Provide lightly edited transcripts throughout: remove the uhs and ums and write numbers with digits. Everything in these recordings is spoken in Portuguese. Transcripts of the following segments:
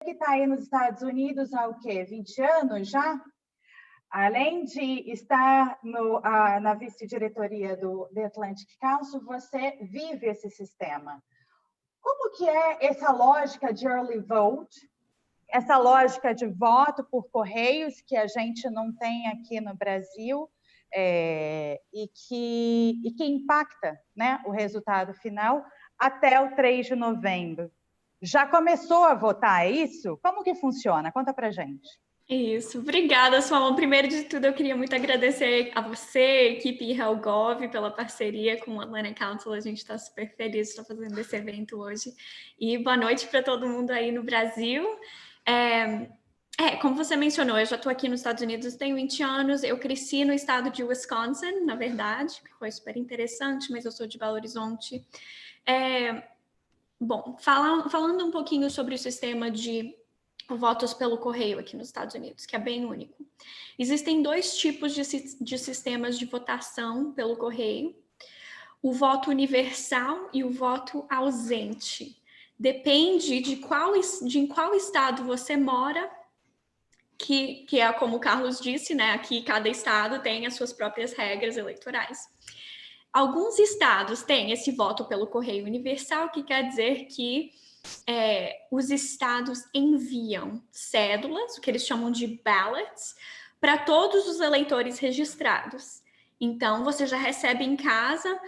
que está aí nos Estados Unidos há o quê? 20 anos já? Além de estar na vice-diretoria do The Atlantic Council, você vive esse sistema. Como que é essa lógica de early vote, essa lógica de voto por correios, que a gente não tem aqui no Brasil, e que impacta, né, o resultado final até o 3 de novembro? Já começou a votar, é isso? Como que funciona? Conta pra gente. Isso, obrigada, Suamon. Primeiro de tudo, eu queria muito agradecer a você, equipe HelpGov, pela parceria com o Atlanta Council. A gente está super feliz de estar fazendo esse evento hoje. E boa noite para todo mundo aí no Brasil. Como você mencionou, eu já estou aqui nos Estados Unidos, tenho 20 anos, eu cresci no estado de Wisconsin, na verdade, que foi super interessante, mas eu sou de Belo Horizonte. Bom, falando um pouquinho sobre o sistema de votos pelo correio aqui nos Estados Unidos, que é bem único. Existem dois tipos de sistemas de votação pelo correio: o voto universal e o voto ausente. Depende de em qual estado você mora, que é como o Carlos disse, né? Aqui cada estado tem as suas próprias regras eleitorais. Alguns estados têm esse voto pelo correio universal, que quer dizer que os estados enviam cédulas, o que eles chamam de ballots, para todos os eleitores registrados. Então, você já recebe em casa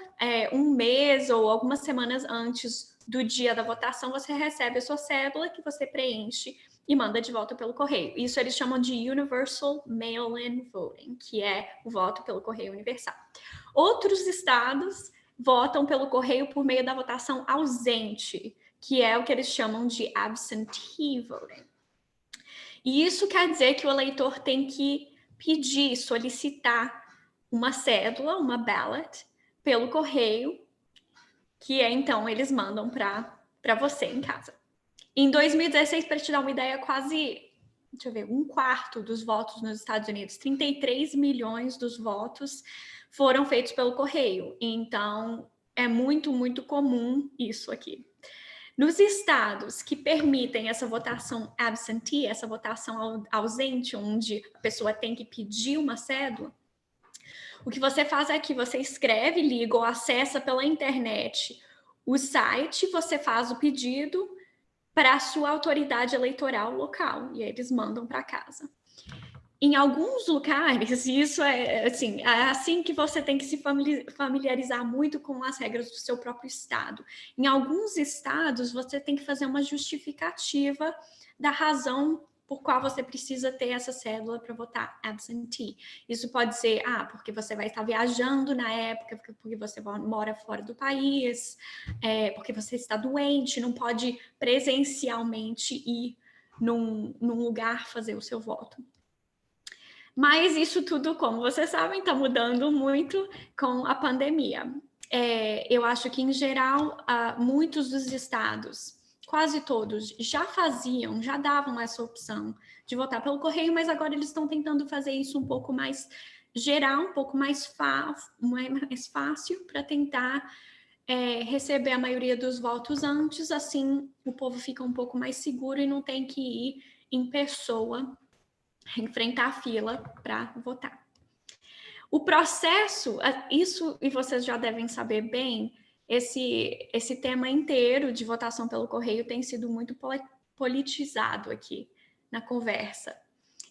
um mês ou algumas semanas antes do dia da votação, você recebe a sua cédula que você preenche e manda de volta pelo correio. Isso eles chamam de Universal Mail-in Voting, que é o voto pelo correio universal. Outros estados votam pelo correio por meio da votação ausente, que é o que eles chamam de absentee voting. E isso quer dizer que o eleitor tem que pedir, solicitar uma cédula, uma ballot, pelo correio, que então eles mandam para você em casa. Em 2016, para te dar uma ideia, quase, um quarto dos votos nos Estados Unidos, 33 milhões dos votos foram feitos pelo correio. Então, é muito, muito comum isso aqui. Nos estados que permitem essa votação absentee, essa votação ausente, onde a pessoa tem que pedir uma cédula, o que você faz é que você escreve, liga ou acessa pela internet o site, você faz o pedido para a sua autoridade eleitoral local e eles mandam para casa. Em alguns lugares, isso é assim que você tem que se familiarizar muito com as regras do seu próprio estado. Em alguns estados, você tem que fazer uma justificativa da razão por qual você precisa ter essa cédula para votar absentee. Isso pode ser, porque você vai estar viajando na época, porque você mora fora do país, porque você está doente, não pode presencialmente ir num lugar fazer o seu voto. Mas isso tudo, como vocês sabem, está mudando muito com a pandemia. Eu acho que, em geral, muitos dos estados, quase todos, já davam essa opção de votar pelo correio, mas agora eles estão tentando fazer isso um pouco mais geral, um pouco mais fácil para tentar receber a maioria dos votos antes, assim o povo fica um pouco mais seguro e não tem que ir em pessoa enfrentar a fila para votar. O processo, isso e vocês já devem saber bem, esse tema inteiro de votação pelo correio tem sido muito politizado aqui na conversa,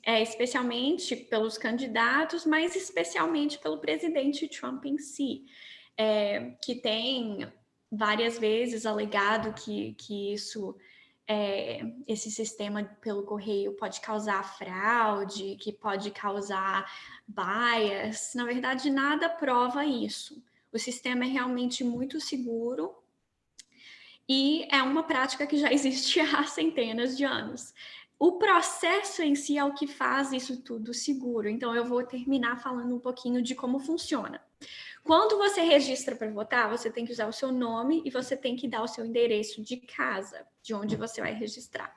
especialmente pelos candidatos, mas especialmente pelo presidente Trump em si, que tem várias vezes alegado que esse sistema pelo correio pode causar fraude, que pode causar bias. Na verdade, nada prova isso. O sistema é realmente muito seguro e é uma prática que já existe há centenas de anos. O processo em si é o que faz isso tudo seguro. Então, eu vou terminar falando um pouquinho de como funciona. Quando você registra para votar, você tem que usar o seu nome e você tem que dar o seu endereço de casa, de onde você vai registrar.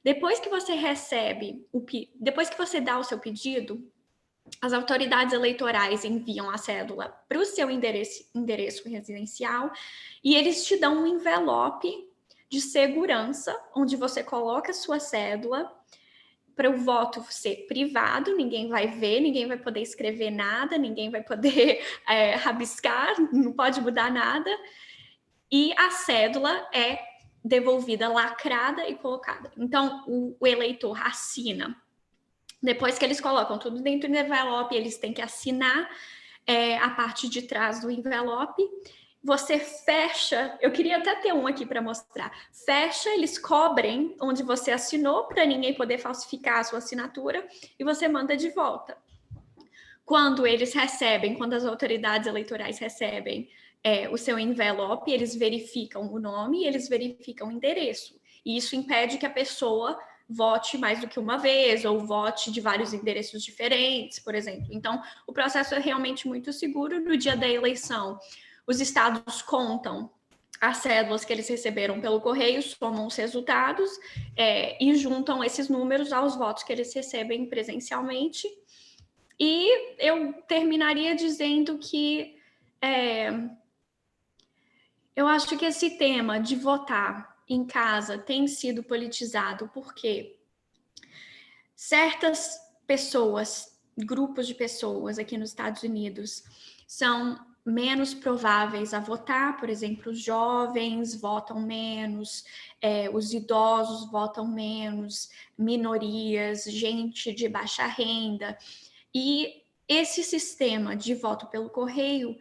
Depois que você depois que você dá o seu pedido, as autoridades eleitorais enviam a cédula para o seu endereço residencial e eles te dão um envelope de segurança, onde você coloca a sua cédula para o voto ser privado, ninguém vai ver, ninguém vai poder escrever nada, ninguém vai poder rabiscar, não pode mudar nada. E a cédula é devolvida lacrada e colocada. Então, o eleitor assina. Depois que eles colocam tudo dentro do envelope, eles têm que assinar a parte de trás do envelope. Você fecha, eu queria até ter um aqui para mostrar. Fecha, eles cobrem onde você assinou para ninguém poder falsificar a sua assinatura e você manda de volta. Quando eles recebem, quando as autoridades eleitorais recebem o seu envelope, eles verificam o nome e eles verificam o endereço. E isso impede que a pessoa vote mais do que uma vez ou vote de vários endereços diferentes, por exemplo. Então, o processo é realmente muito seguro. No dia da eleição, os estados contam as cédulas que eles receberam pelo correio, somam os resultados e juntam esses números aos votos que eles recebem presencialmente. E eu terminaria dizendo que eu acho que esse tema de votar em casa tem sido politizado porque certas pessoas, grupos de pessoas aqui nos Estados Unidos, são menos prováveis a votar. Por exemplo, os jovens votam menos, os idosos votam menos, minorias, gente de baixa renda. E esse sistema de voto pelo correio,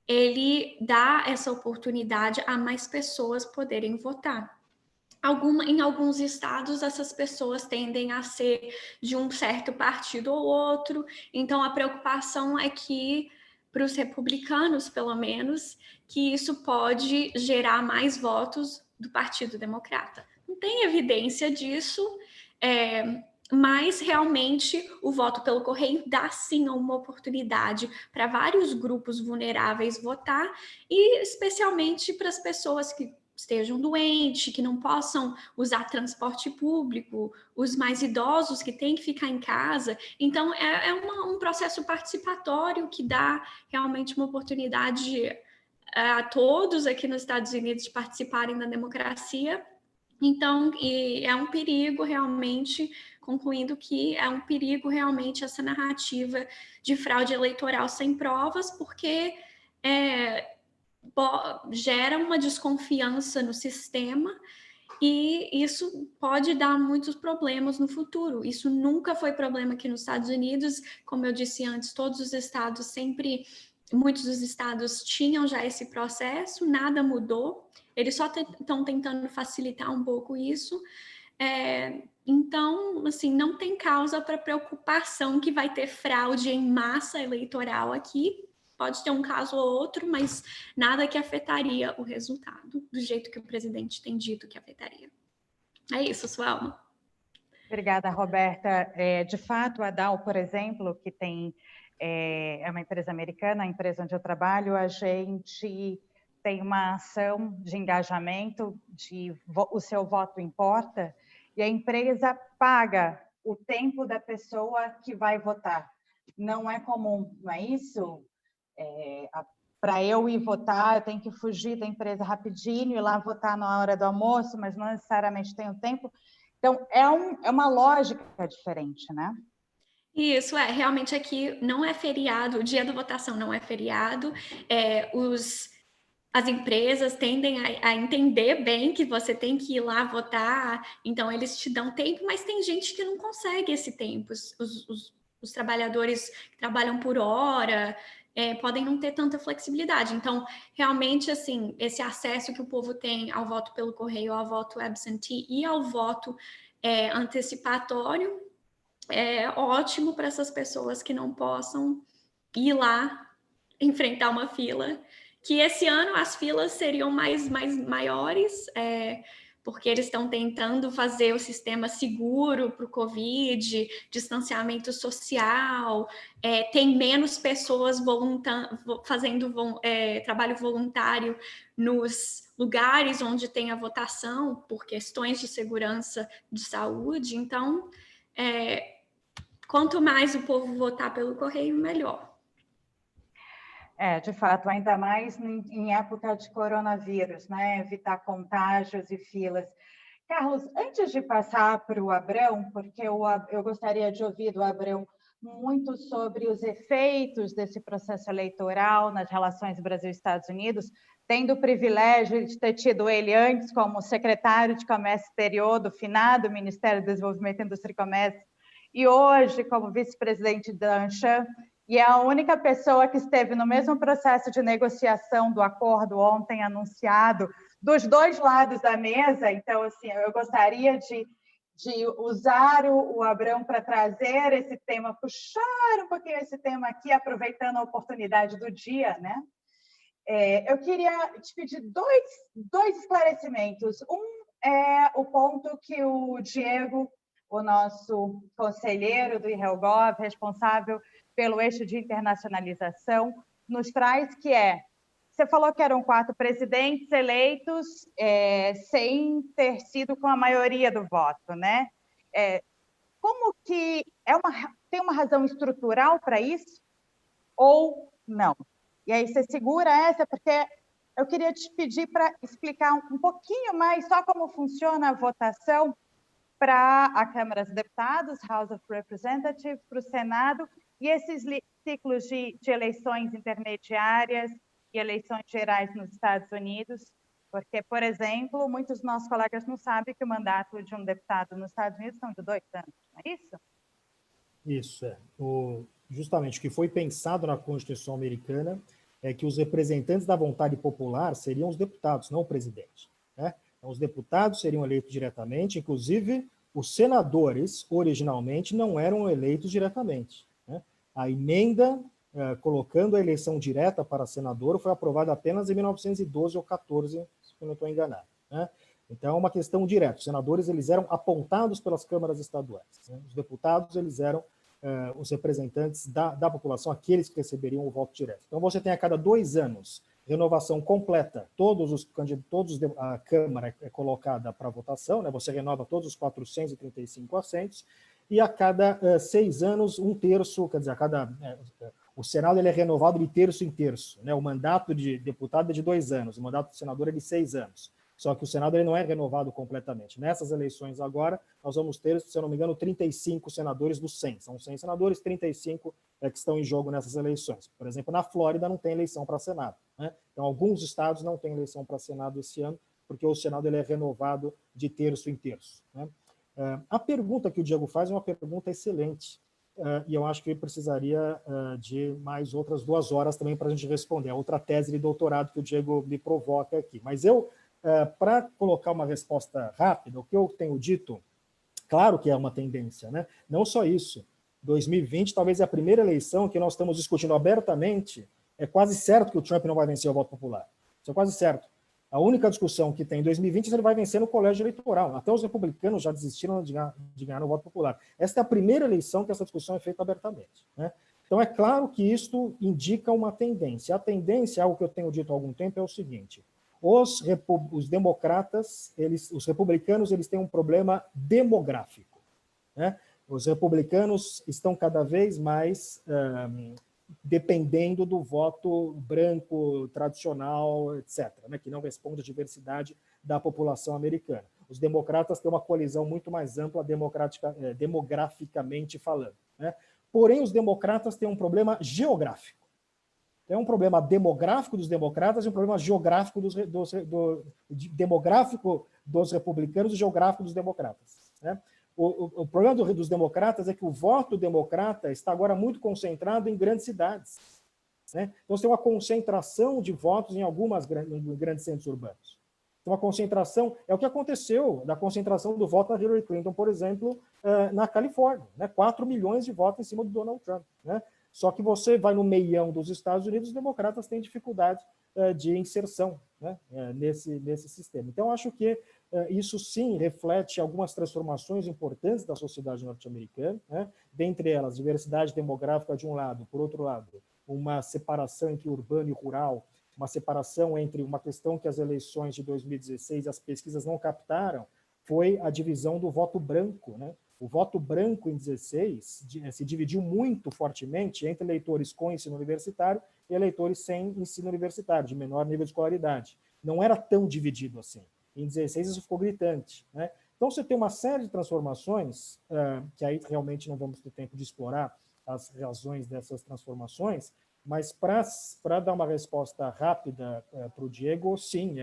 ele dá essa oportunidade a mais pessoas poderem votar. Em alguns estados, essas pessoas tendem a ser de um certo partido ou outro, então a preocupação é que, para os republicanos, pelo menos, que isso pode gerar mais votos do Partido Democrata. Não tem evidência disso, mas realmente o voto pelo correio dá sim uma oportunidade para vários grupos vulneráveis votar, e especialmente para as pessoas que estejam doentes, que não possam usar transporte público, os mais idosos que têm que ficar em casa. Então, um processo participatório que dá realmente uma oportunidade a todos aqui nos Estados Unidos de participarem da democracia. Então, é um perigo realmente, concluindo que é um perigo realmente essa narrativa de fraude eleitoral sem provas, porque gera uma desconfiança no sistema e isso pode dar muitos problemas no futuro. Isso nunca foi problema aqui nos Estados Unidos, como eu disse antes, muitos dos estados tinham já esse processo, nada mudou, eles só estão tentando facilitar um pouco isso. Então, assim, não tem causa para preocupação que vai ter fraude em massa eleitoral aqui. Pode ter um caso ou outro, mas nada que afetaria o resultado do jeito que o presidente tem dito que afetaria. É isso, Suelma. Obrigada, Roberta. De fato, a Dow, por exemplo, que é uma empresa americana, a empresa onde eu trabalho, a gente tem uma ação de engajamento, o seu voto importa, e a empresa paga o tempo da pessoa que vai votar. Não é comum, não é isso? Para eu ir votar, eu tenho que fugir da empresa rapidinho, ir lá votar na hora do almoço, mas não necessariamente tenho tempo. Então, é uma lógica diferente, né? Isso, realmente aqui não é feriado, o dia da votação não é feriado, as empresas tendem a entender bem que você tem que ir lá votar, então eles te dão tempo, mas tem gente que não consegue esse tempo. Os trabalhadores que trabalham por hora podem não ter tanta flexibilidade. Então, realmente, assim, esse acesso que o povo tem ao voto pelo correio, ao voto absentee e ao voto antecipatório é ótimo para essas pessoas que não possam ir lá enfrentar uma fila, que esse ano as filas seriam mais maiores, porque eles estão tentando fazer o sistema seguro para o Covid, distanciamento social, tem menos pessoas fazendo trabalho voluntário nos lugares onde tem a votação, por questões de segurança de saúde. Então, quanto mais o povo votar pelo correio, melhor. De fato, ainda mais em época de coronavírus, né? Evitar contágios e filas. Carlos, antes de passar para o Abrão, porque eu gostaria de ouvir do Abrão muito sobre os efeitos desse processo eleitoral nas relações Brasil-Estados Unidos, tendo o privilégio de ter tido ele antes como secretário de Comércio Exterior do finado Ministério do Desenvolvimento, Indústria e Comércio, e hoje como vice-presidente da ANCHAM, e é a única pessoa que esteve no mesmo processo de negociação do acordo ontem anunciado, dos dois lados da mesa. Então, assim, eu gostaria de usar o Abrão para trazer esse tema, puxar um pouquinho esse tema aqui, aproveitando a oportunidade do dia, né? Eu queria te pedir dois esclarecimentos. Um é o ponto que o Diego, o nosso conselheiro do IRELGOV, responsável pelo eixo de internacionalização, nos traz, que você falou que eram 4 presidentes eleitos sem ter sido com a maioria do voto, né? Como que tem uma razão estrutural para isso ou não? E aí você segura essa, porque eu queria te pedir para explicar um pouquinho mais só como funciona a votação para a Câmara dos Deputados, House of Representatives, para o Senado, e esses ciclos de eleições intermediárias e eleições gerais nos Estados Unidos, porque, por exemplo, muitos dos nossos colegas não sabem que o mandato de um deputado nos Estados Unidos são de 2 anos, não é isso? Isso, justamente o que foi pensado na Constituição americana é que os representantes da vontade popular seriam os deputados, não o presidente, né? Então, os deputados seriam eleitos diretamente, inclusive os senadores, originalmente, não eram eleitos diretamente, né? A emenda colocando a eleição direta para senador foi aprovada apenas em 1912 ou 14, se eu não estou enganado, né? Então, é uma questão direta. Os senadores eles eram apontados pelas câmaras estaduais, né? Os deputados eles eram os representantes da população, aqueles que receberiam o voto direto. Então, você tem a cada 2 anos renovação completa, a Câmara é colocada para votação, né? Você renova todos os 435 assentos, e a cada 6 anos, 1/3, quer dizer, o Senado ele é renovado de terço em terço, né? O mandato de deputado é de 2 anos, o mandato de senador é de 6 anos. Só que o Senado ele não é renovado completamente. Nessas eleições agora, nós vamos ter, se eu não me engano, 35 senadores dos 100. São 100 senadores, 35 que estão em jogo nessas eleições. Por exemplo, na Flórida não tem eleição para Senado, né? Então, alguns estados não têm eleição para Senado esse ano, porque o Senado ele é renovado de terço em terço, né? A pergunta que o Diego faz é uma pergunta excelente, e eu acho que ele precisaria de mais outras 2 horas também para a gente responder. É outra tese de doutorado que o Diego me provoca aqui. Mas para colocar uma resposta rápida, o que eu tenho dito, claro que é uma tendência, né? Não só isso. 2020 talvez é a primeira eleição que nós estamos discutindo abertamente. É quase certo que o Trump não vai vencer o voto popular. Isso é quase certo. A única discussão que tem em 2020 é se ele vai vencer no colégio eleitoral. Até os republicanos já desistiram de ganhar no voto popular. Esta é a primeira eleição que essa discussão é feita abertamente, né? Então, é claro que isto indica uma tendência. A tendência, algo que eu tenho dito há algum tempo, é o seguinte: os democratas, os republicanos, eles têm um problema demográfico, né? Os republicanos estão cada vez mais dependendo do voto branco, tradicional, etc., né, que não responde à diversidade da população americana. Os democratas têm uma coalizão muito mais ampla demograficamente falando, né? Porém, os democratas têm um problema geográfico. É um problema demográfico dos democratas e um problema geográfico demográfico dos republicanos e geográfico dos democratas, né? O problema dos democratas é que o voto democrata está agora muito concentrado em grandes cidades, né? Então, você tem uma concentração de votos em grandes centros urbanos. Então, a concentração é o que aconteceu da concentração do voto na Hillary Clinton, por exemplo, na Califórnia, né? 4 milhões de votos em cima do Donald Trump, né? Só que você vai no meião dos Estados Unidos, os democratas têm dificuldade de inserção, né, nesse sistema. Então, acho que isso sim reflete algumas transformações importantes da sociedade norte-americana, né? Dentre elas, diversidade demográfica de um lado, por outro lado, uma separação entre urbano e rural, uma separação entre uma questão que as eleições de 2016 as pesquisas não captaram, foi a divisão do voto branco, né? O voto branco em 16 se dividiu muito fortemente entre eleitores com ensino universitário e eleitores sem ensino universitário, de menor nível de escolaridade. Não era tão dividido assim. Em 16 isso ficou gritante, né? Então você tem uma série de transformações, que aí realmente não vamos ter tempo de explorar as razões dessas transformações, mas para dar uma resposta rápida para o Diego, sim,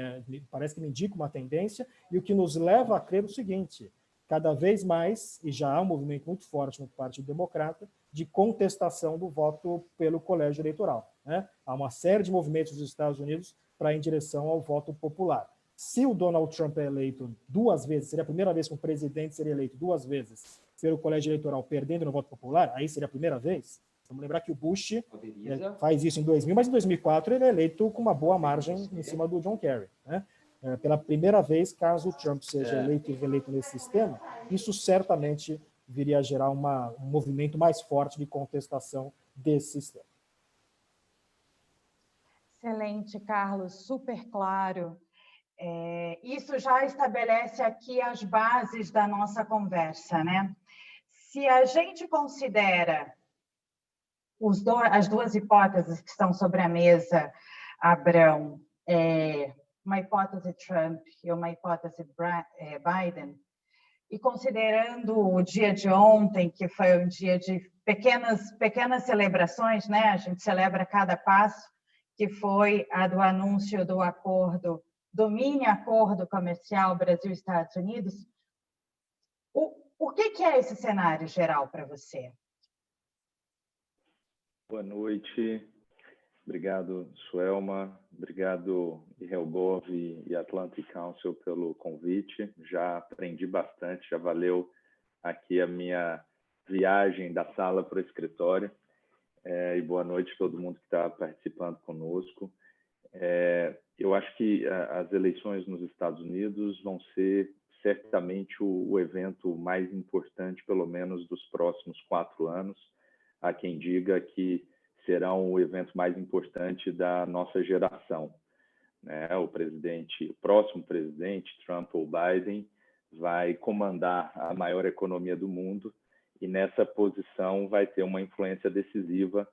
parece que me indica uma tendência, e o que nos leva a crer o seguinte: cada vez mais, e já há um movimento muito forte no Partido Democrata, de contestação do voto pelo colégio eleitoral, né? Há uma série de movimentos nos Estados Unidos para ir em direção ao voto popular. Se o Donald Trump é eleito 2 vezes, seria a primeira vez que um presidente seria eleito 2 vezes pelo colégio eleitoral, perdendo no voto popular, aí seria a primeira vez. Vamos lembrar que o Bush faz isso em 2000, mas em 2004 ele é eleito com uma boa margem em cima do John Kerry, né? Pela primeira vez, caso o Trump seja eleito e reeleito nesse sistema, isso certamente viria a gerar um movimento mais forte de contestação desse sistema. Excelente, Carlos, super claro. Isso já estabelece aqui as bases da nossa conversa, né? Se a gente considera as 2 hipóteses que estão sobre a mesa, Abrão, uma hipótese Trump e uma hipótese Biden, e considerando o dia de ontem, que foi um dia de pequenas celebrações, né? A gente celebra cada passo, que foi a do anúncio do acordo, do mini acordo comercial Brasil-Estados Unidos. O que é esse cenário geral para você? Boa noite. Obrigado, Suelma. Obrigado, Helgov e Atlantic Council pelo convite. Já aprendi bastante, já valeu aqui a minha viagem da sala para o escritório. E boa noite a todo mundo que está participando conosco. Eu acho que as eleições nos Estados Unidos vão ser certamente o evento mais importante, pelo menos dos próximos 4 anos. Há quem diga que será o evento mais importante da nossa geração, né? O próximo presidente, Trump ou Biden, vai comandar a maior economia do mundo e nessa posição vai ter uma influência decisiva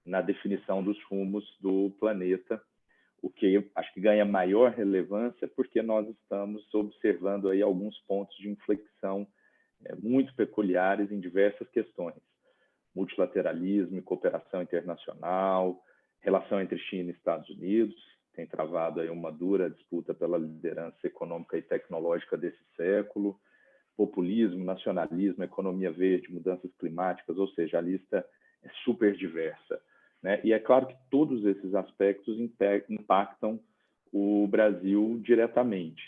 na definição dos rumos do planeta, o que acho que ganha maior relevância porque nós estamos observando aí alguns pontos de inflexão muito peculiares em diversas questões. Multilateralismo e cooperação internacional, relação entre China e Estados Unidos, tem travado aí uma dura disputa pela liderança econômica e tecnológica desse século, populismo, nacionalismo, economia verde, mudanças climáticas, ou seja, a lista é super diversa, né? E é claro que todos esses aspectos impactam o Brasil diretamente,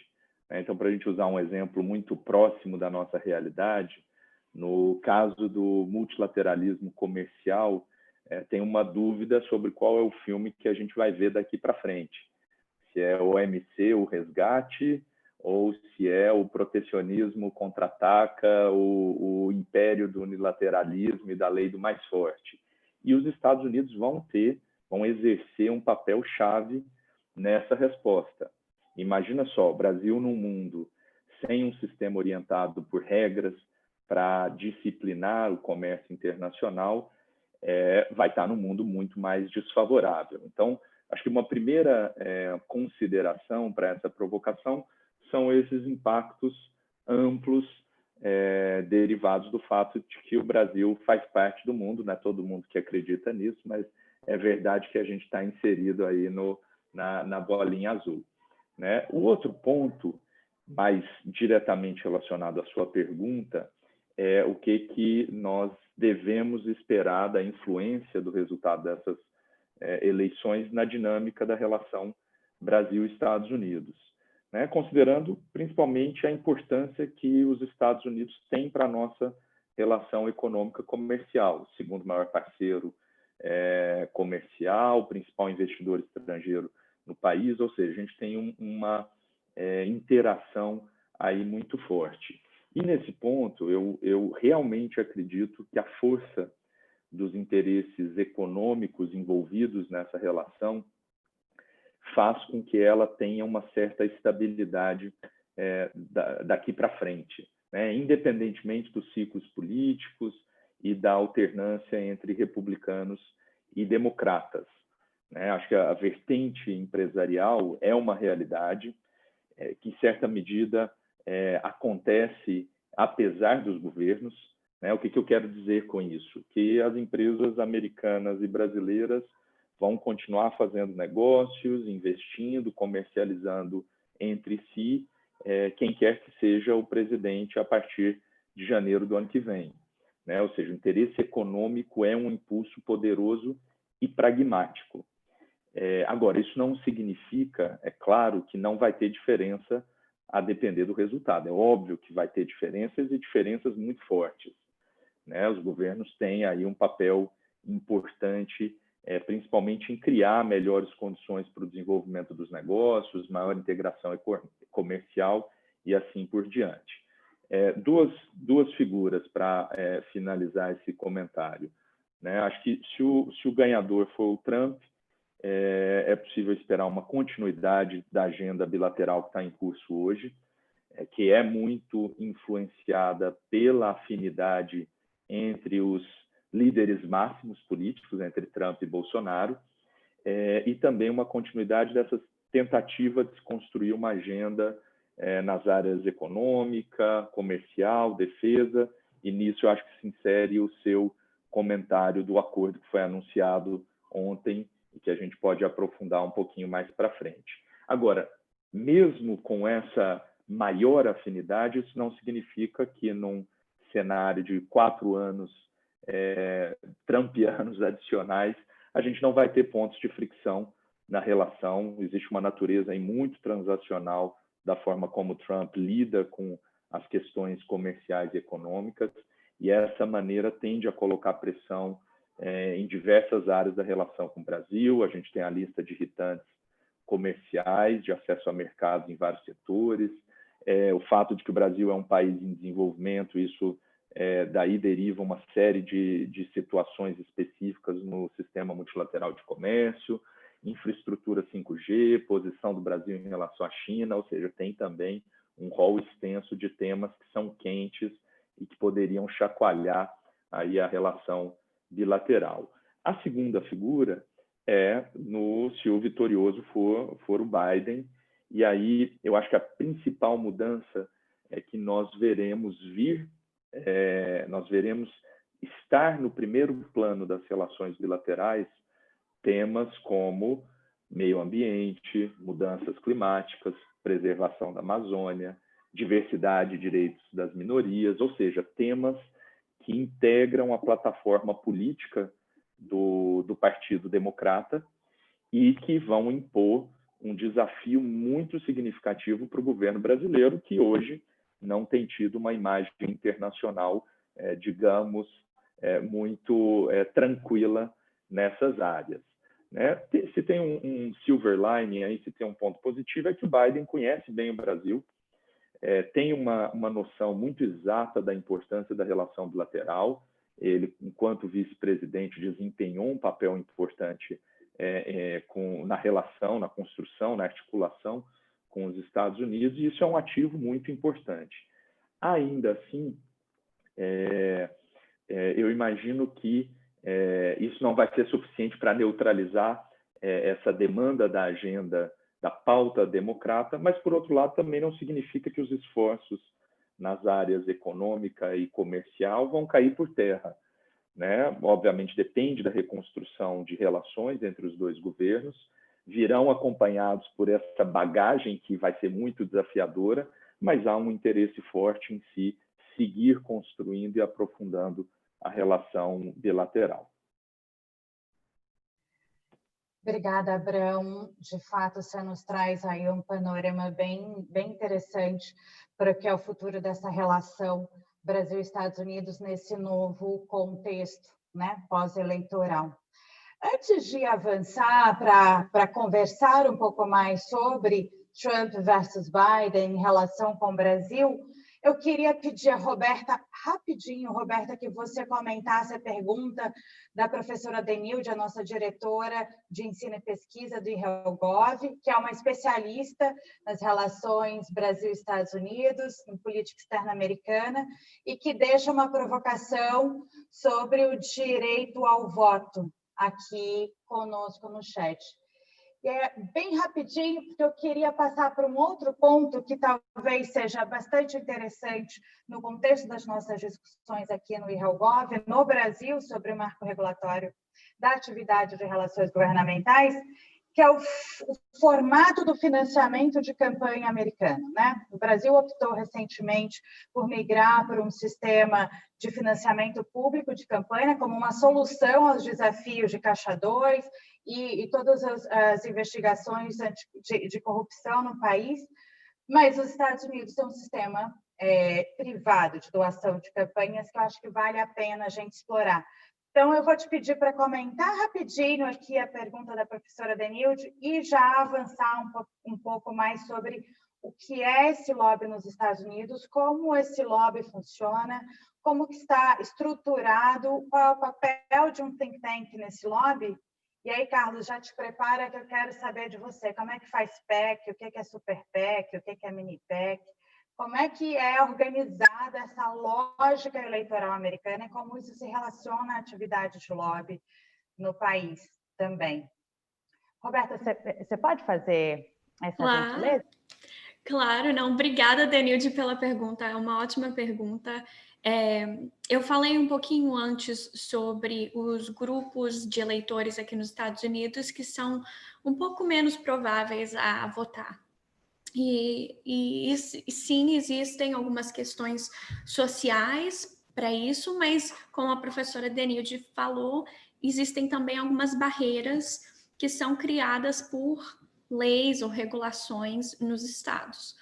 né? Então, para a gente usar um exemplo muito próximo da nossa realidade, no caso do multilateralismo comercial, tem uma dúvida sobre qual é o filme que a gente vai ver daqui para frente. Se é o OMC, o resgate, ou se é o protecionismo contra-ataca, o império do unilateralismo e da lei do mais forte. E os Estados Unidos vão exercer um papel-chave nessa resposta. Imagina só, o Brasil num mundo sem um sistema orientado por regras, para disciplinar o comércio internacional, vai estar num mundo muito mais desfavorável. Então, acho que uma primeira consideração para essa provocação são esses impactos amplos derivados do fato de que o Brasil faz parte do mundo, não é todo mundo que acredita nisso, mas é verdade que a gente está inserido aí na bolinha azul, né? O outro ponto, mais diretamente relacionado à sua pergunta, é o que nós devemos esperar da influência do resultado dessas eleições na dinâmica da relação Brasil-Estados Unidos, né? Considerando principalmente a importância que os Estados Unidos têm para a nossa relação econômica comercial, segundo maior parceiro comercial, principal investidor estrangeiro no país, ou seja, a gente tem uma interação aí muito forte. E nesse ponto, eu realmente acredito que a força dos interesses econômicos envolvidos nessa relação faz com que ela tenha uma certa estabilidade daqui para frente, né? Independentemente dos ciclos políticos e da alternância entre republicanos e democratas, né? Acho que a vertente empresarial é uma realidade que, em certa medida, acontece apesar dos governos, né? O que eu quero dizer com isso? Que as empresas americanas e brasileiras vão continuar fazendo negócios, investindo, comercializando entre si, quem quer que seja o presidente a partir de janeiro do ano que vem, né? Ou seja, o interesse econômico é um impulso poderoso e pragmático. Agora, isso não significa, é claro, que não vai ter diferença a depender do resultado. É óbvio que vai ter diferenças e diferenças muito fortes, né? Os governos têm aí um papel importante, principalmente em criar melhores condições para o desenvolvimento dos negócios, maior integração comercial e assim por diante. Duas figuras para finalizar esse comentário, né? Acho que se o ganhador for o Trump, é possível esperar uma continuidade da agenda bilateral que está em curso hoje, que é muito influenciada pela afinidade entre os líderes máximos políticos, entre Trump e Bolsonaro, e também uma continuidade dessa tentativa de se construir uma agenda nas áreas econômica, comercial, defesa, e nisso eu acho que se insere o seu comentário do acordo que foi anunciado ontem e que a gente pode aprofundar um pouquinho mais para frente. Agora, mesmo com essa maior afinidade, isso não significa que num cenário de 4 anos trumpianos adicionais, a gente não vai ter pontos de fricção na relação. Existe uma natureza aí muito transacional da forma como Trump lida com as questões comerciais e econômicas, e essa maneira tende a colocar pressão em diversas áreas da relação com o Brasil. A gente tem a lista de irritantes comerciais, de acesso a mercados em vários setores, o fato de que o Brasil é um país em desenvolvimento, isso daí deriva uma série de situações específicas no sistema multilateral de comércio, infraestrutura 5G, posição do Brasil em relação à China, ou seja, tem também um rol extenso de temas que são quentes e que poderiam chacoalhar aí a relação bilateral. A segunda figura se o vitorioso for o Biden, e aí eu acho que a principal mudança é que nós veremos estar no primeiro plano das relações bilaterais temas como meio ambiente, mudanças climáticas, preservação da Amazônia, diversidade e direitos das minorias, ou seja, temas que integram a plataforma política do Partido Democrata e que vão impor um desafio muito significativo para o governo brasileiro, que hoje não tem tido uma imagem internacional, digamos, muito tranquila nessas áreas, né? Se tem um silver lining aí, se tem um ponto positivo, é que o Biden conhece bem o Brasil, tem uma noção muito exata da importância da relação bilateral. Ele, enquanto vice-presidente, desempenhou um papel importante na relação, na construção, na articulação com os Estados Unidos, e isso é um ativo muito importante. Ainda assim, eu imagino que isso não vai ser suficiente para neutralizar essa demanda da agenda, da pauta democrata, mas, por outro lado, também não significa que os esforços nas áreas econômica e comercial vão cair por terra, né? Obviamente, depende da reconstrução de relações entre os dois governos, virão acompanhados por essa bagagem que vai ser muito desafiadora, mas há um interesse forte em se seguir construindo e aprofundando a relação bilateral. Obrigada, Abrão. De fato, você nos traz aí um panorama bem interessante para o que é o futuro dessa relação Brasil-Estados Unidos nesse novo contexto, né, pós-eleitoral. Antes de avançar para conversar um pouco mais sobre Trump versus Biden em relação com o Brasil, Eu queria pedir a Roberta, rapidinho, Roberta, que você comentasse a pergunta da professora Denilde, a nossa diretora de ensino e pesquisa do IHELGOV, que é uma especialista nas relações Brasil-Estados Unidos, em política externa americana, e que deixa uma provocação sobre o direito ao voto aqui conosco no chat. Bem rapidinho, porque eu queria passar para um outro ponto que talvez seja bastante interessante no contexto das nossas discussões aqui no IHELGOV, no Brasil, sobre o marco regulatório da atividade de relações governamentais, que é o formato do financiamento de campanha americano, né? O Brasil optou recentemente por migrar para um sistema de financiamento público de campanha como uma solução aos desafios de Caixa 2 e todas as investigações de corrupção no país, mas os Estados Unidos têm um sistema privado de doação de campanhas que eu acho que vale a pena a gente explorar. Então, eu vou te pedir para comentar rapidinho aqui a pergunta da professora Denilde e já avançar um pouco mais sobre o que é esse lobby nos Estados Unidos, como esse lobby funciona, como que está estruturado, qual é o papel de um think tank nesse lobby. E aí, Carlos, já te prepara que eu quero saber de você. Como é que faz PEC, o que é super PEC, o que é mini PEC, como é que é organizada essa lógica eleitoral americana e como isso se relaciona à atividade de lobby no país também. Roberta, você pode fazer essa gentileza? Claro, não. Obrigada, Denilde, pela pergunta. É uma ótima pergunta. Eu falei um pouquinho antes sobre os grupos de eleitores aqui nos Estados Unidos que são um pouco menos prováveis a votar. E sim, existem algumas questões sociais para isso, mas como a professora Denilde falou, existem também algumas barreiras que são criadas por leis ou regulações nos estados.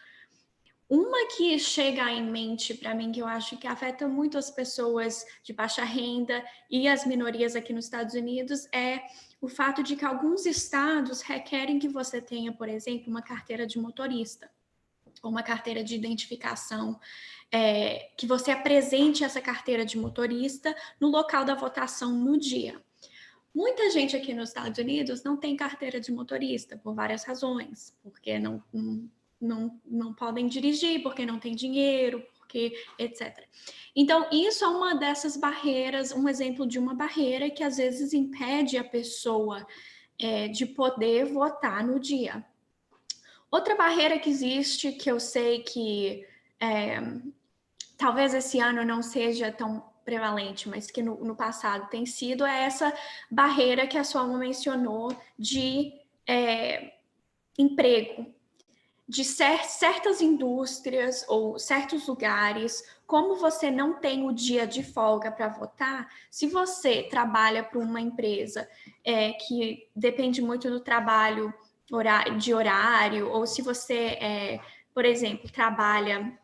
Uma que chega em mente para mim, que eu acho que afeta muito as pessoas de baixa renda e as minorias aqui nos Estados Unidos, é o fato de que alguns estados requerem que você tenha, por exemplo, uma carteira de motorista ou uma carteira de identificação, que você apresente essa carteira de motorista no local da votação no dia. Muita gente aqui nos Estados Unidos não tem carteira de motorista por várias razões, porque não podem dirigir, porque não tem dinheiro, porque etc. Então, isso é uma dessas barreiras, um exemplo de uma barreira que às vezes impede a pessoa de poder votar no dia. Outra barreira que existe, que eu sei que talvez esse ano não seja tão prevalente, mas que no passado tem sido, é essa barreira que a sua alma mencionou de emprego. De certas indústrias ou certos lugares, como você não tem o dia de folga para votar, se você trabalha para uma empresa que depende muito do trabalho de horário, ou se você, por exemplo, trabalha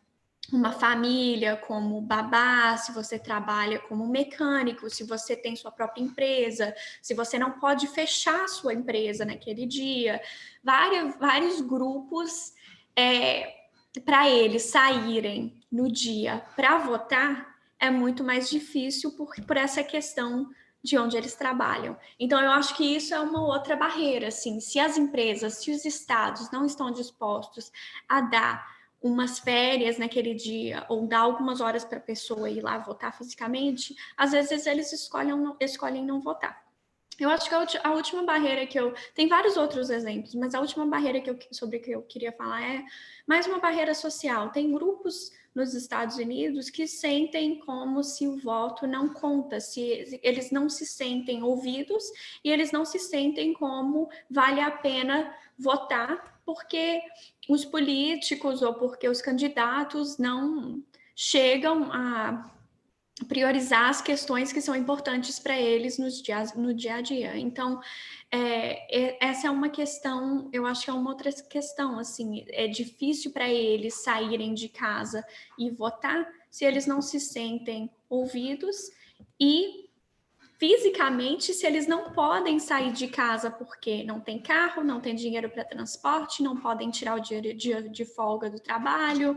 uma família como babá, se você trabalha como mecânico, se você tem sua própria empresa, se você não pode fechar sua empresa naquele dia, vários grupos para eles saírem no dia para votar é muito mais difícil por essa questão de onde eles trabalham. Então, eu acho que isso é uma outra barreira, assim, se as empresas, se os estados não estão dispostos a dar umas férias naquele dia ou dar algumas horas para a pessoa ir lá votar fisicamente, às vezes eles escolhem não votar. Eu acho que a última barreira tem vários outros exemplos, mas a última barreira sobre que eu queria falar é mais uma barreira social. Tem grupos nos Estados Unidos que sentem como se o voto não conta, se eles não se sentem ouvidos e eles não se sentem como vale a pena votar porque os políticos ou porque os candidatos não chegam a priorizar as questões que são importantes para eles no dia a dia. Então, essa é uma questão, eu acho que é uma outra questão, assim, é difícil para eles saírem de casa e votar se eles não se sentem ouvidos e fisicamente se eles não podem sair de casa porque não tem carro, não tem dinheiro para transporte, não podem tirar o dia de folga do trabalho,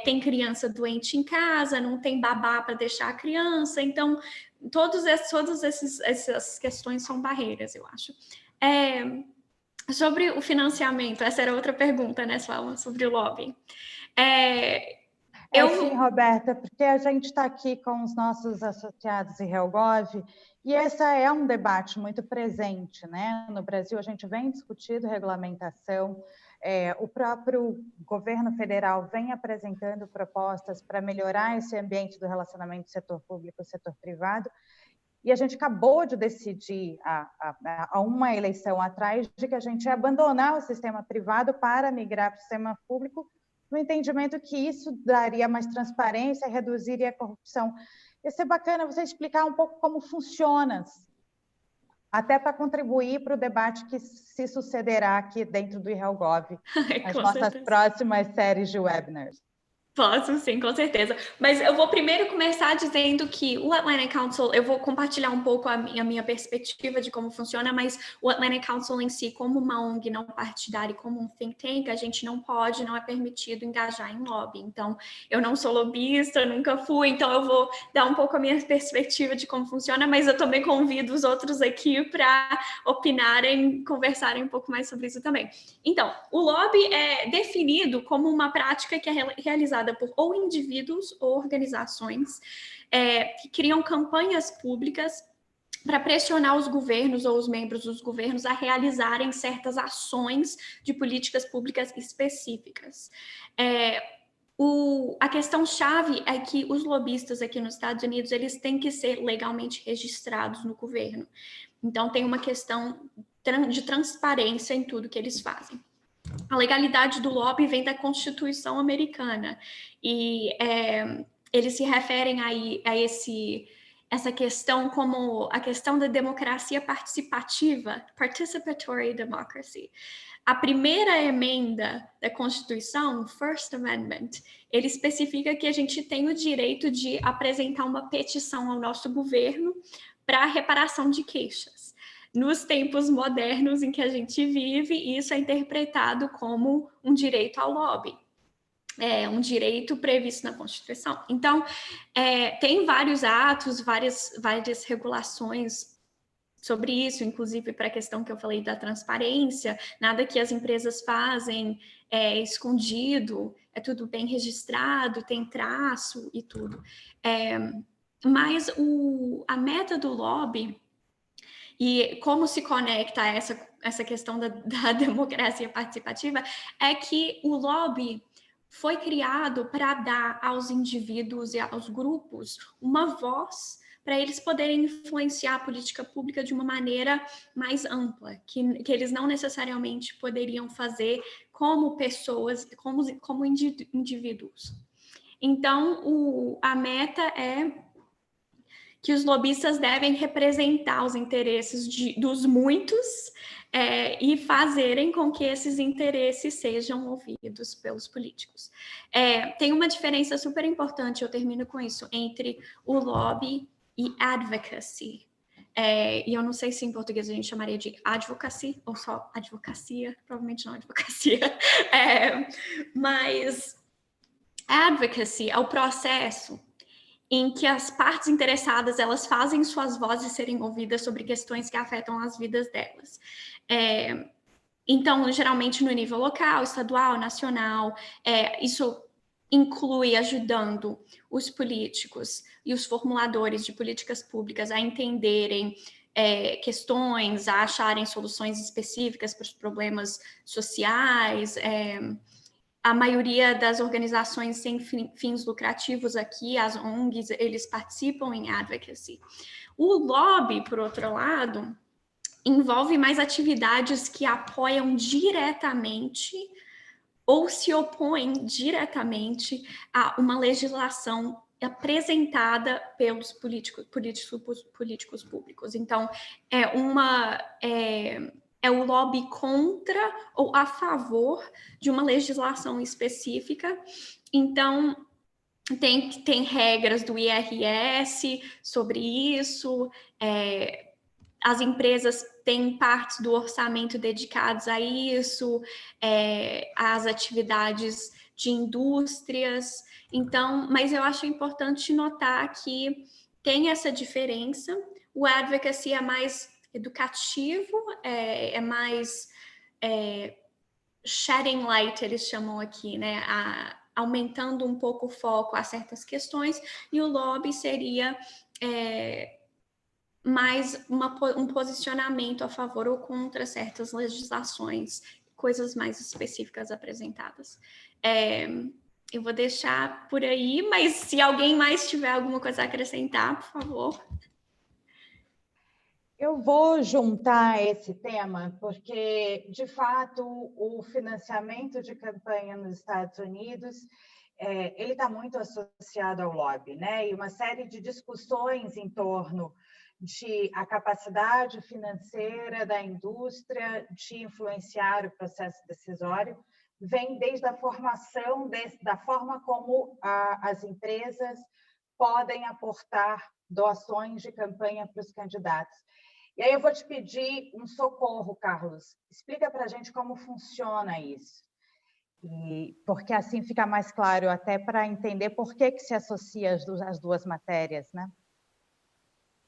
tem criança doente em casa, não tem babá para deixar a criança. Então, todas essas questões são barreiras, eu acho. Sobre o financiamento, essa era outra pergunta, né, Suelma, sobre o lobby. Sim, Roberta, porque a gente está aqui com os nossos associados em HelpGov, e esse é um debate muito presente, né? No Brasil, a gente vem discutindo regulamentação, o próprio governo federal vem apresentando propostas para melhorar esse ambiente do relacionamento setor público e setor privado, e a gente acabou de decidir, há uma eleição atrás, de que a gente ia abandonar o sistema privado para migrar para o sistema público, no entendimento que isso daria mais transparência, reduziria a corrupção. Ia ser bacana você explicar um pouco como funciona, até para contribuir para o debate que se sucederá aqui dentro do HelpGov, nas nossas próximas séries de webinars. Posso, sim, com certeza. Mas eu vou primeiro começar dizendo que o Atlantic Council, eu vou compartilhar um pouco a minha perspectiva de como funciona, mas o Atlantic Council em si, como uma ONG não partidária, como um think tank, a gente não é permitido engajar em lobby. Então, eu não sou lobista, nunca fui, então eu vou dar um pouco a minha perspectiva de como funciona, mas eu também convido os outros aqui para opinarem, conversarem um pouco mais sobre isso também. Então, o lobby é definido como uma prática que é realizada por ou indivíduos ou organizações que criam campanhas públicas para pressionar os governos ou os membros dos governos a realizarem certas ações de políticas públicas específicas. A questão-chave é que os lobistas aqui nos Estados Unidos, eles têm que ser legalmente registrados no governo. Então, tem uma questão de transparência em tudo que eles fazem. A legalidade do lobby vem da Constituição americana e eles se referem a essa questão como a questão da democracia participativa, participatory democracy. A primeira emenda da Constituição, First Amendment, ele especifica que a gente tem o direito de apresentar uma petição ao nosso governo para reparação de queixas. Nos tempos modernos em que a gente vive, isso é interpretado como um direito ao lobby. Um direito previsto na Constituição. Então, tem vários atos, várias regulações sobre isso, inclusive para a questão que eu falei da transparência, nada que as empresas fazem é escondido, é tudo bem registrado, tem traço e tudo. Mas a meta do lobby e como se conecta a essa questão da democracia participativa é que o lobby foi criado para dar aos indivíduos e aos grupos uma voz para eles poderem influenciar a política pública de uma maneira mais ampla, que eles não necessariamente poderiam fazer como pessoas, como indivíduos. Então, a meta é que os lobistas devem representar os interesses dos muitos e fazerem com que esses interesses sejam ouvidos pelos políticos. Tem uma diferença super importante, eu termino com isso, entre o lobby e advocacy. E eu não sei se em português a gente chamaria de advocacy ou só advocacia, provavelmente não advocacia, mas advocacy é o processo em que as partes interessadas, elas fazem suas vozes serem ouvidas sobre questões que afetam as vidas delas. Então, geralmente no nível local, estadual, nacional, isso inclui ajudando os políticos e os formuladores de políticas públicas a entenderem questões, a acharem soluções específicas para os problemas sociais. A maioria das organizações sem fins lucrativos aqui, as ONGs, eles participam em advocacy. O lobby, por outro lado, envolve mais atividades que apoiam diretamente ou se opõem diretamente a uma legislação apresentada pelos políticos públicos. Então, é o lobby contra ou a favor de uma legislação específica. Então, tem regras do IRS sobre isso, as empresas têm partes do orçamento dedicados a isso, as atividades de indústrias. Então, mas eu acho importante notar que tem essa diferença. O advocacy é mais educativo, é mais shedding light, eles chamam aqui, né? Aumentando um pouco o foco a certas questões, e o lobby seria mais um posicionamento a favor ou contra certas legislações, coisas mais específicas apresentadas. Eu vou deixar por aí, mas se alguém mais tiver alguma coisa a acrescentar, por favor. Eu vou juntar esse tema porque, de fato, o financiamento de campanha nos Estados Unidos ele está muito associado ao lobby, né? E uma série de discussões em torno de a capacidade financeira da indústria de influenciar o processo decisório vem desde a formação, da forma como as empresas podem aportar doações de campanha para os candidatos. E aí eu vou te pedir um socorro, Carlos. Explica para a gente como funciona isso. Porque assim fica mais claro até para entender por que se associa as duas matérias, né?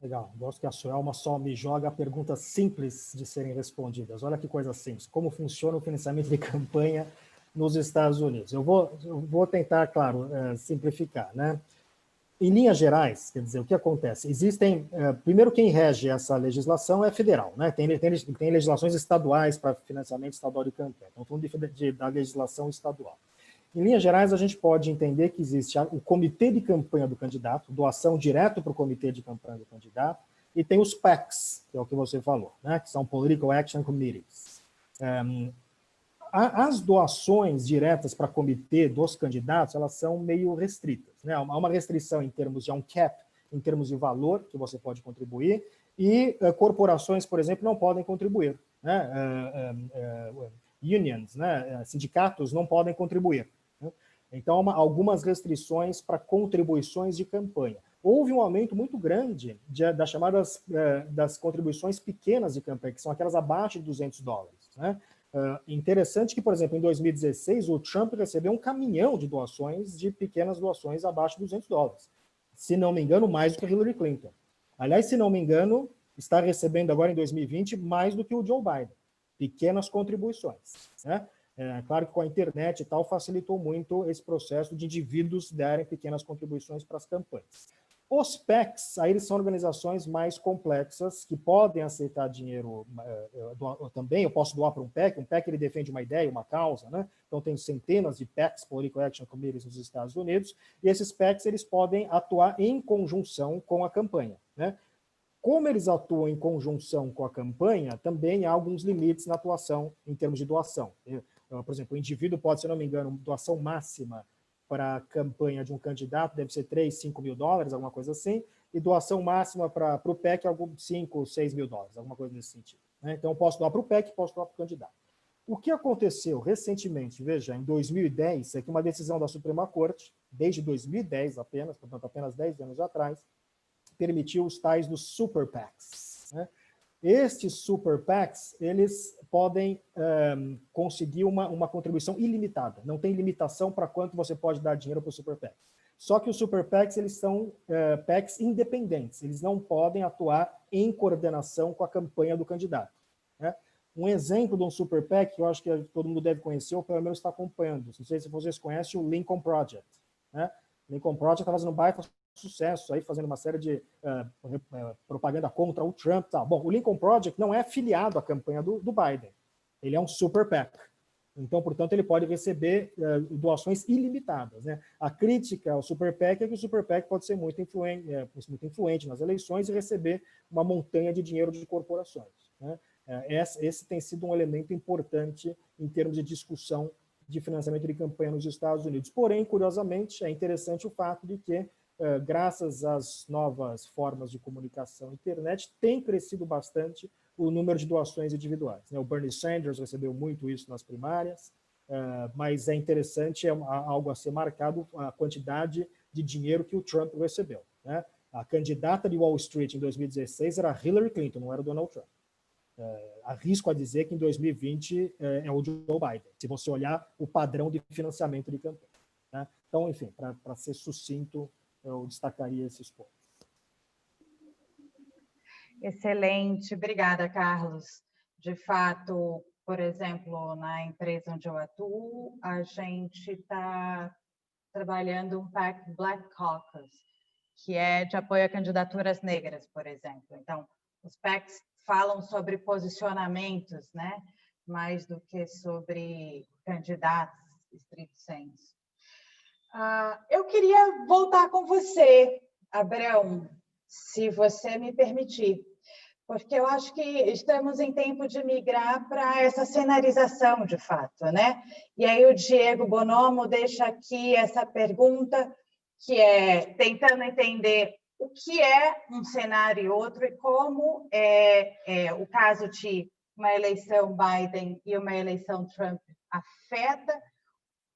Legal. Gosto que a Suelma só me joga perguntas simples de serem respondidas. Olha que coisa simples. Como funciona o financiamento de campanha nos Estados Unidos? Eu vou tentar, claro, simplificar, né? Em linhas gerais, quer dizer, o que acontece? Existem, primeiro, quem rege essa legislação é federal, né? Tem legislações estaduais para financiamento estadual de campanha. Então, falando da legislação estadual. Em linhas gerais, a gente pode entender que existe o comitê de campanha do candidato, doação direto para o comitê de campanha do candidato, e tem os PACs, que é o que você falou, né? Que são Political Action Committees. As doações diretas para comitê dos candidatos, elas são meio restritas, né? Há uma restrição em termos de um cap, em termos de valor que você pode contribuir, e corporações, por exemplo, não podem contribuir, né? Unions, né? Sindicatos não podem contribuir, né? Então, algumas restrições para contribuições de campanha. Houve um aumento muito grande das chamadas das contribuições pequenas de campanha, que são aquelas abaixo de $200, né? Interessante que, por exemplo, em 2016, o Trump recebeu um caminhão de doações, de pequenas doações abaixo de $200. Se não me engano, mais do que a Hillary Clinton. Aliás, se não me engano, está recebendo agora em 2020 mais do que o Joe Biden. Pequenas contribuições, né? Claro que com a internet e tal facilitou muito esse processo de indivíduos darem pequenas contribuições para as campanhas. Os PACs, aí eles são organizações mais complexas que podem aceitar dinheiro também. Eu posso doar para um PAC ele defende uma ideia, uma causa, né? Então tem centenas de PACs, Political Action Committees, nos Estados Unidos, e esses PACs eles podem atuar em conjunção com a campanha, né? Como eles atuam em conjunção com a campanha, também há alguns limites na atuação em termos de doação. Por exemplo, o indivíduo pode, se não me engano, doação máxima para a campanha de um candidato deve ser $3, $5 mil, alguma coisa assim, e doação máxima para o PAC é $5, $6 mil, alguma coisa nesse sentido, né? Então, eu posso doar para o PAC, posso doar para o candidato. O que aconteceu recentemente, veja, em 2010, é que uma decisão da Suprema Corte, desde 2010 apenas, portanto, apenas 10 anos atrás, permitiu os tais dos Super PACs, né? Estes Super PACs, eles podem conseguir uma contribuição ilimitada. Não tem limitação para quanto você pode dar dinheiro para o Super PAC. Só que os Super PACs, eles são PACs independentes. Eles não podem atuar em coordenação com a campanha do candidato, né? Um exemplo de um Super PAC, que eu acho que todo mundo deve conhecer, ou pelo menos está acompanhando. Não sei se vocês conhecem o Lincoln Project, né? O Lincoln Project está fazendo um baita sucesso aí, fazendo uma série de propaganda contra o Trump. Tá. Bom, o Lincoln Project não é afiliado à campanha do Biden. Ele é um Super PAC. Então, portanto, ele pode receber doações ilimitadas, né? A crítica ao Super PAC é que o Super PAC pode ser muito influente nas eleições e receber uma montanha de dinheiro de corporações, né? Esse tem sido um elemento importante em termos de discussão de financiamento de campanha nos Estados Unidos. Porém, curiosamente, é interessante o fato de que, graças às novas formas de comunicação, internet, tem crescido bastante o número de doações individuais, né? O Bernie Sanders recebeu muito isso nas primárias, mas é interessante, é algo a ser marcado, a quantidade de dinheiro que o Trump recebeu, né? A candidata de Wall Street em 2016 era Hillary Clinton, não era o Donald Trump. Arrisco a dizer que em 2020 é o Joe Biden, se você olhar o padrão de financiamento de campanha, né? Então, enfim, para ser sucinto, eu destacaria esses pontos. Excelente, obrigada, Carlos. De fato, por exemplo, na empresa onde eu atuo, a gente está trabalhando um PAC Black Caucus, que é de apoio a candidaturas negras, por exemplo. Então, os PACs falam sobre posicionamentos, né? Mais do que sobre candidatos, estrito sensu. Eu queria voltar com você, Abrão, se você me permitir, porque eu acho que estamos em tempo de migrar para essa cenarização, de fato, né? E aí o Diego Bonomo deixa aqui essa pergunta, que é tentando entender o que é um cenário e outro e como o caso de uma eleição Biden e uma eleição Trump afeta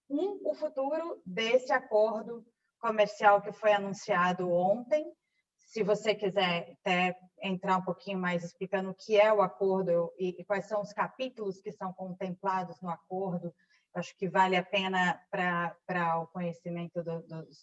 o futuro desse acordo comercial que foi anunciado ontem. Se você quiser até entrar um pouquinho mais explicando o que é o acordo e quais são os capítulos que são contemplados no acordo, acho que vale a pena para o conhecimento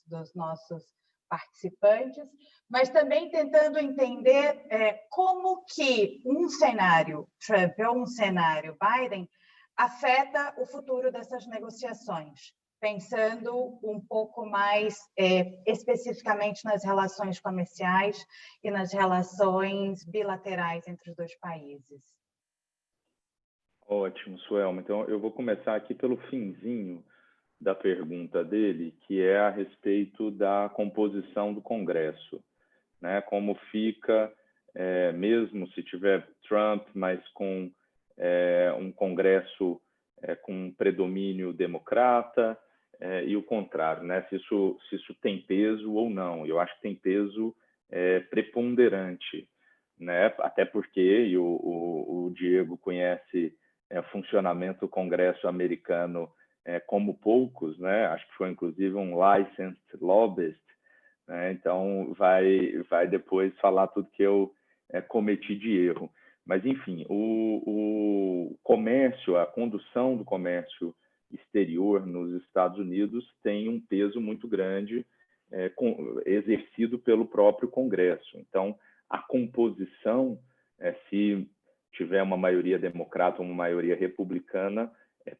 dos nossos participantes, mas também tentando entender como que um cenário Trump ou um cenário Biden afeta o futuro dessas negociações, pensando um pouco mais especificamente nas relações comerciais e nas relações bilaterais entre os dois países. Ótimo, Suelma. Então, eu vou começar aqui pelo finzinho da pergunta dele, que é a respeito da composição do Congresso, né? Como fica, mesmo se tiver Trump, mas com um Congresso com predomínio democrata, e o contrário, né? Se isso tem peso ou não. Eu acho que tem peso preponderante, né? Até porque e o Diego conhece o funcionamento do Congresso americano como poucos, né? Acho que foi inclusive um licensed lobbyist, né? Então vai depois falar tudo que eu cometi de erro. Mas, enfim, o comércio, a condução do comércio exterior nos Estados Unidos tem um peso muito grande exercido pelo próprio Congresso. Então, a composição, se tiver uma maioria democrata ou uma maioria republicana,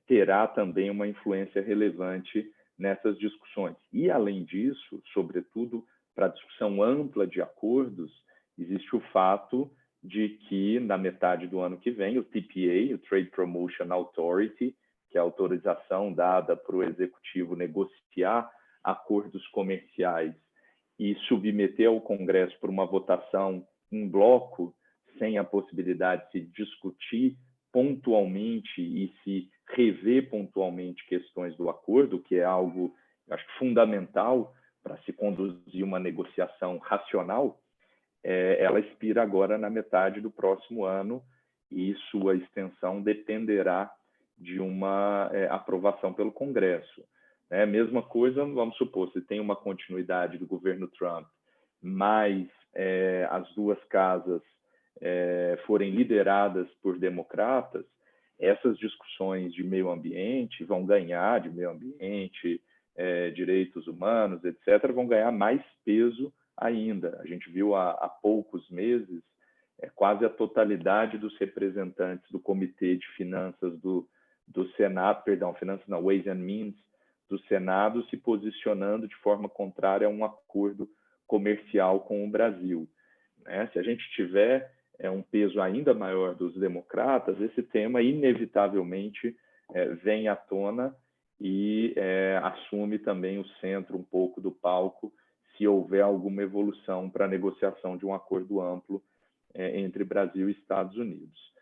terá também uma influência relevante nessas discussões. E, além disso, sobretudo para a discussão ampla de acordos, existe o fato de que, na metade do ano que vem, o TPA, o Trade Promotion Authority, que é a autorização dada para o executivo negociar acordos comerciais e submeter ao Congresso por uma votação em bloco, sem a possibilidade de se discutir pontualmente e se rever pontualmente questões do acordo, que é algo, acho que fundamental para se conduzir uma negociação racional, ela expira agora na metade do próximo ano e sua extensão dependerá de uma aprovação pelo Congresso. Mesma coisa, vamos supor, se tem uma continuidade do governo Trump, mas as duas casas forem lideradas por democratas, essas discussões de meio ambiente vão ganhar, de meio ambiente, direitos humanos, etc., vão ganhar mais peso ainda. A gente viu há poucos meses quase a totalidade dos representantes do Comitê de Finanças do Senado, Finanças não, Ways and Means do Senado se posicionando de forma contrária a um acordo comercial com o Brasil. Se a gente tiver um peso ainda maior dos democratas, esse tema inevitavelmente vem à tona e assume também o centro um pouco do palco se houver alguma evolução para a negociação de um acordo amplo entre Brasil e Estados Unidos.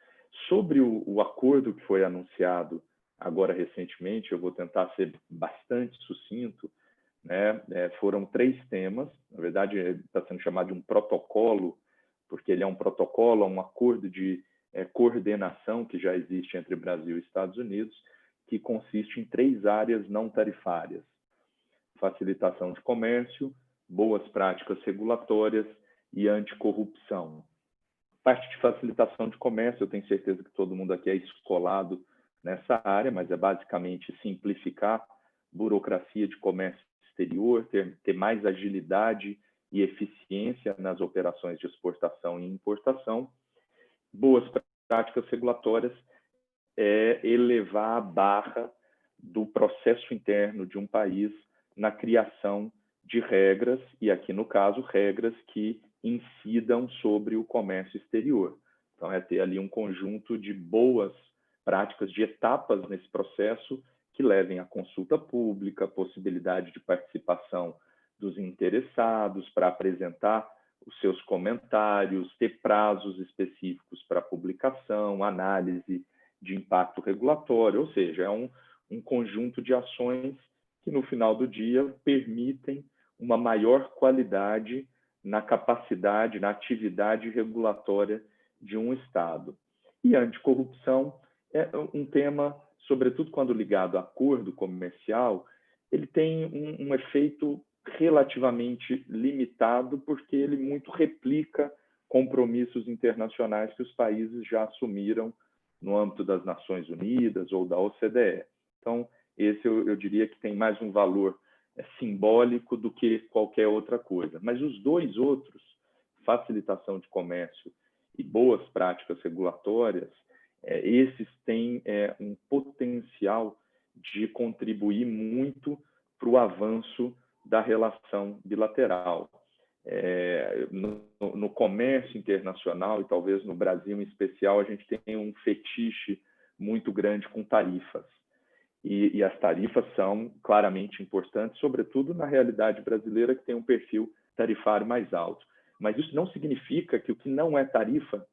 Sobre o acordo que foi anunciado agora recentemente, eu vou tentar ser bastante sucinto, né? Foram 3 temas, na verdade está sendo chamado de um protocolo, porque ele é um protocolo, um acordo de coordenação que já existe entre Brasil e Estados Unidos, que consiste em 3 áreas não tarifárias. facilitação de comércio, boas práticas regulatórias e anticorrupção. Parte de facilitação de comércio, eu tenho certeza que todo mundo aqui é escolado nessa área, mas é basicamente simplificar burocracia de comércio exterior, ter mais agilidade e eficiência nas operações de exportação e importação. Boas práticas regulatórias é elevar a barra do processo interno de um país na criação de regras, e aqui no caso, regras que incidam sobre o comércio exterior. Então, é ter ali um conjunto de boas práticas, de etapas nesse processo que levem à consulta pública, possibilidade de participação dos interessados para apresentar os seus comentários, ter prazos específicos para publicação, análise de impacto regulatório, ou seja, é um conjunto de ações que, no final do dia, permitem uma maior qualidade na capacidade, na atividade regulatória de um Estado. E a anticorrupção é um tema, sobretudo quando ligado a acordo comercial, ele tem um efeito relativamente limitado, porque ele muito replica compromissos internacionais que os países já assumiram no âmbito das Nações Unidas ou da OCDE. Então, esse eu diria que tem mais um valor simbólico do que qualquer outra coisa. Mas os dois outros, facilitação de comércio e boas práticas regulatórias, esses têm um potencial de contribuir muito para o avanço da relação bilateral. No comércio internacional, e talvez no Brasil em especial, a gente tem um fetiche muito grande com tarifas. E as tarifas são claramente importantes, sobretudo na realidade brasileira, que tem um perfil tarifário mais alto. Mas isso não significa que o que não é tarifa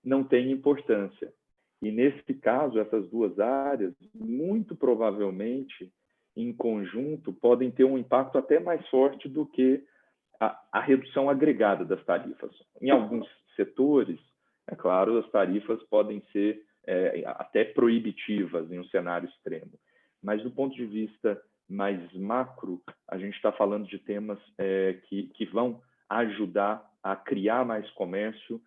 não tem importância. E, nesse caso, essas duas áreas, muito provavelmente, em conjunto, podem ter um impacto até mais forte do que a redução agregada das tarifas. Em alguns setores, é claro, as tarifas podem ser até proibitivas em um cenário extremo. Mas, do ponto de vista mais macro, a gente está falando de temas que vão ajudar a criar mais comércio,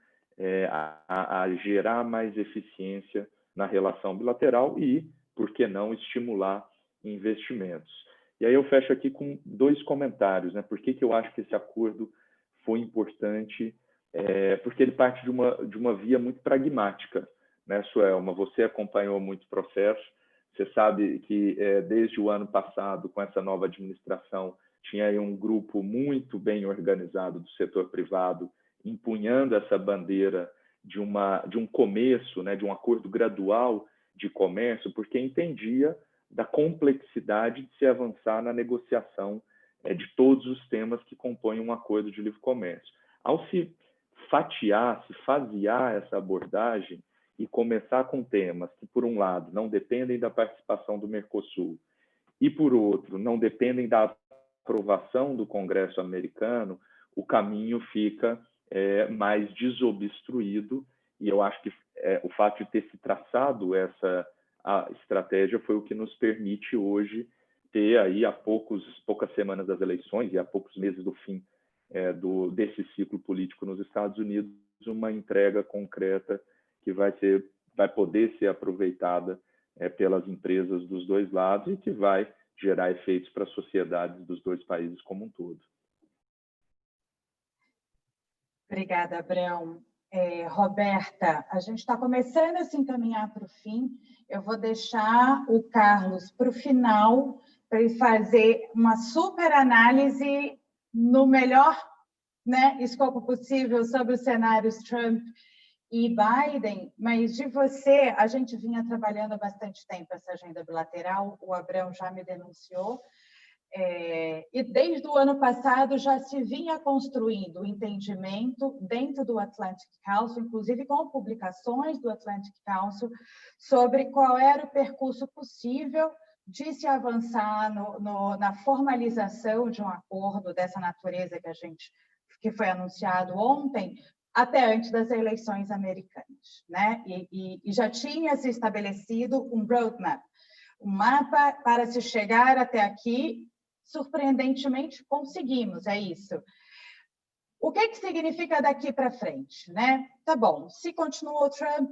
a gerar mais eficiência na relação bilateral e, por que não, estimular investimentos. E aí eu fecho aqui com dois comentários, né? Por que eu acho que esse acordo foi importante? Porque ele parte de uma via muito pragmática, né, Suelma? Você acompanhou muito o processo, você sabe que desde o ano passado, com essa nova administração, tinha aí um grupo muito bem organizado do setor privado empunhando essa bandeira de um começo, né, de um acordo gradual de comércio, porque entendia da complexidade de se avançar na negociação de todos os temas que compõem um acordo de livre comércio. Ao se fatiar, se fasear essa abordagem e começar com temas que, por um lado, não dependem da participação do Mercosul e, por outro, não dependem da aprovação do Congresso americano, o caminho fica mais desobstruídas, e eu acho que o fato de ter se traçado a estratégia foi o que nos permite hoje ter aí a poucas semanas das eleições e a poucos meses do fim desse ciclo político nos Estados Unidos, uma entrega concreta que vai poder ser aproveitada pelas empresas dos dois lados e que vai gerar efeitos para as sociedades dos dois países como um todo. Obrigada, Abrão. Roberta, a gente está começando a se encaminhar para o fim. Eu vou deixar o Carlos para o final, para ele fazer uma super análise no melhor, né, escopo possível sobre os cenários Trump e Biden, mas de você, a gente vinha trabalhando há bastante tempo essa agenda bilateral, o Abrão já me denunciou, e desde o ano passado já se vinha construindo o entendimento dentro do Atlantic Council, inclusive com publicações do Atlantic Council, sobre qual era o percurso possível de se avançar na formalização de um acordo dessa natureza que foi anunciado ontem, até antes das eleições americanas, né? E já tinha se estabelecido um roadmap, um mapa para se chegar até aqui, surpreendentemente, conseguimos, é isso. O que significa daqui para frente, né? Tá bom, se continua o Trump,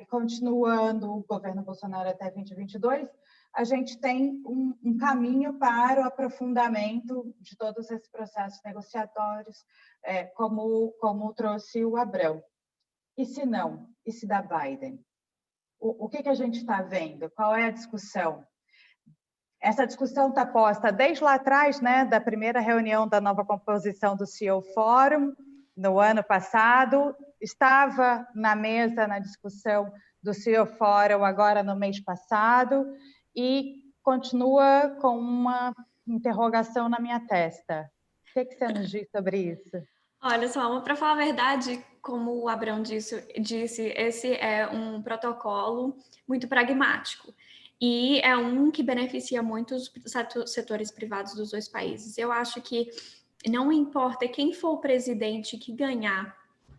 continuando o governo Bolsonaro até 2022, a gente tem um caminho para o aprofundamento de todos esses processos negociatórios, como trouxe o Abrão. E se não? E se dá Biden? O que a gente está vendo? Qual é a discussão? Essa discussão está posta desde lá atrás, né, da primeira reunião da nova composição do CEO Forum, no ano passado, estava na mesa, na discussão do CEO Forum agora no mês passado, e continua com uma interrogação na minha testa. O que você nos diz sobre isso? Olha só, para falar a verdade, como o Abrão disse, esse é um protocolo muito pragmático. E é um que beneficia muito os setores privados dos dois países. Eu acho que não importa quem for o presidente que ganhar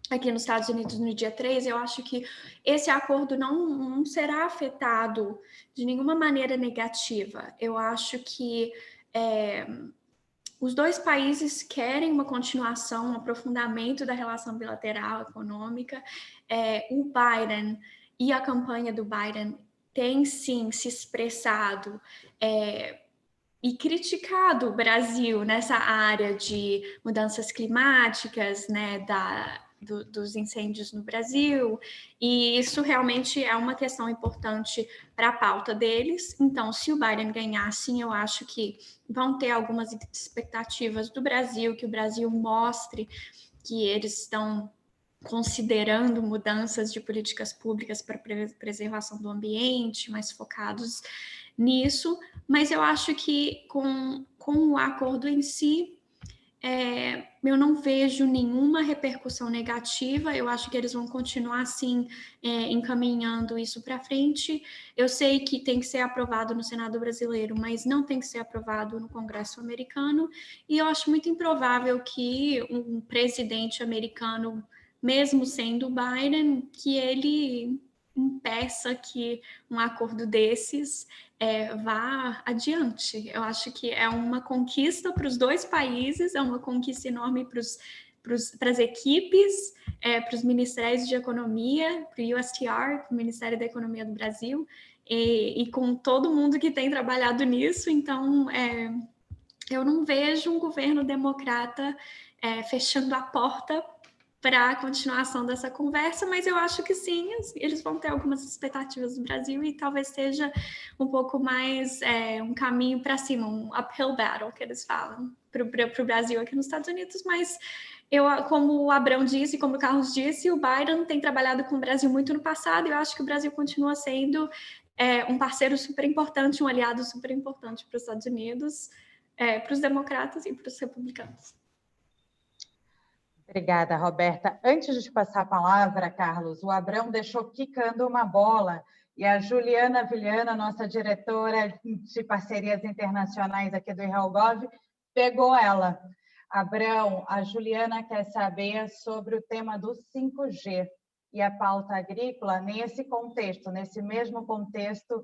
aqui nos Estados Unidos no dia 3, eu acho que esse acordo não será afetado de nenhuma maneira negativa. Eu acho que os dois países querem uma continuação, um aprofundamento da relação bilateral econômica. O Biden e a campanha do Biden têm, sim, se expressado e criticado o Brasil nessa área de mudanças climáticas, né, dos incêndios no Brasil, e isso realmente é uma questão importante para a pauta deles. Então, se o Biden ganhar, sim, eu acho que vão ter algumas expectativas do Brasil, que o Brasil mostre que eles estão considerando mudanças de políticas públicas para preservação do ambiente, mais focados nisso, mas eu acho que com o acordo em si, eu não vejo nenhuma repercussão negativa. Eu acho que eles vão continuar assim, encaminhando isso para frente. Eu sei que tem que ser aprovado no Senado brasileiro, mas não tem que ser aprovado no Congresso americano, e eu acho muito improvável que um presidente americano, mesmo sendo Biden, que ele impeça que um acordo desses vá adiante. Eu acho que é uma conquista para os dois países, é uma conquista enorme para as equipes, para os ministérios de economia, para o USTR, para o Ministério da Economia do Brasil, e com todo mundo que tem trabalhado nisso. Então, eu não vejo um governo democrata fechando a porta para a continuação dessa conversa, mas eu acho que sim, eles vão ter algumas expectativas do Brasil, e talvez seja um pouco mais um caminho para cima, um uphill battle, que eles falam, para o Brasil aqui nos Estados Unidos. Mas como o Abrão disse, como o Carlos disse, o Biden tem trabalhado com o Brasil muito no passado, e eu acho que o Brasil continua sendo um parceiro super importante, um aliado super importante para os Estados Unidos, para os democratas e para os republicanos. Obrigada, Roberta. Antes de te passar a palavra, Carlos, o Abrão deixou quicando uma bola, e a Juliana Vilhana, nossa diretora de parcerias internacionais aqui do IRALGOV, pegou ela. Abrão, a Juliana quer saber sobre o tema do 5G e a pauta agrícola nesse contexto, nesse mesmo contexto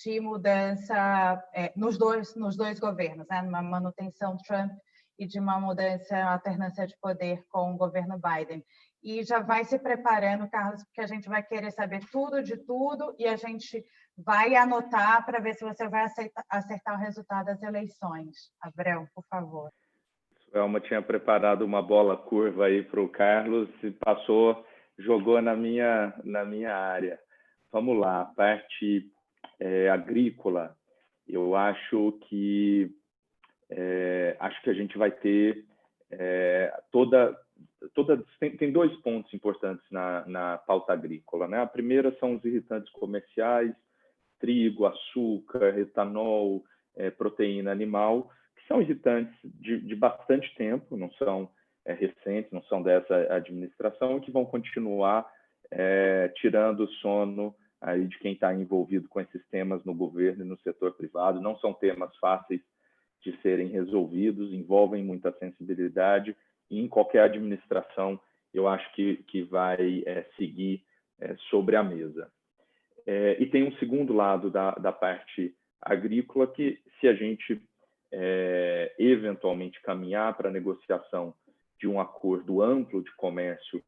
de mudança nos dois governos, né? Numa manutenção Trump e de uma mudança, alternância de poder com o governo Biden. E já vai se preparando, Carlos, porque a gente vai querer saber tudo de tudo, e a gente vai anotar para ver se você vai acertar o resultado das eleições. Abrão, por favor. Elma tinha preparado uma bola curva aí para o Carlos e passou, jogou na minha área. Vamos lá, a parte agrícola, eu acho que a gente vai ter tem dois pontos importantes na pauta agrícola, né? A primeira são os irritantes comerciais, trigo, açúcar, etanol, proteína animal, que são irritantes de bastante tempo, não são recentes, não são dessa administração, e que vão continuar tirando o sono aí de quem está envolvido com esses temas no governo e no setor privado. Não são temas fáceis de serem resolvidos, envolvem muita sensibilidade, e em qualquer administração eu acho que vai seguir sobre a mesa. E tem um segundo lado da parte agrícola, que se a gente eventualmente caminhar para a negociação de um acordo amplo de comércio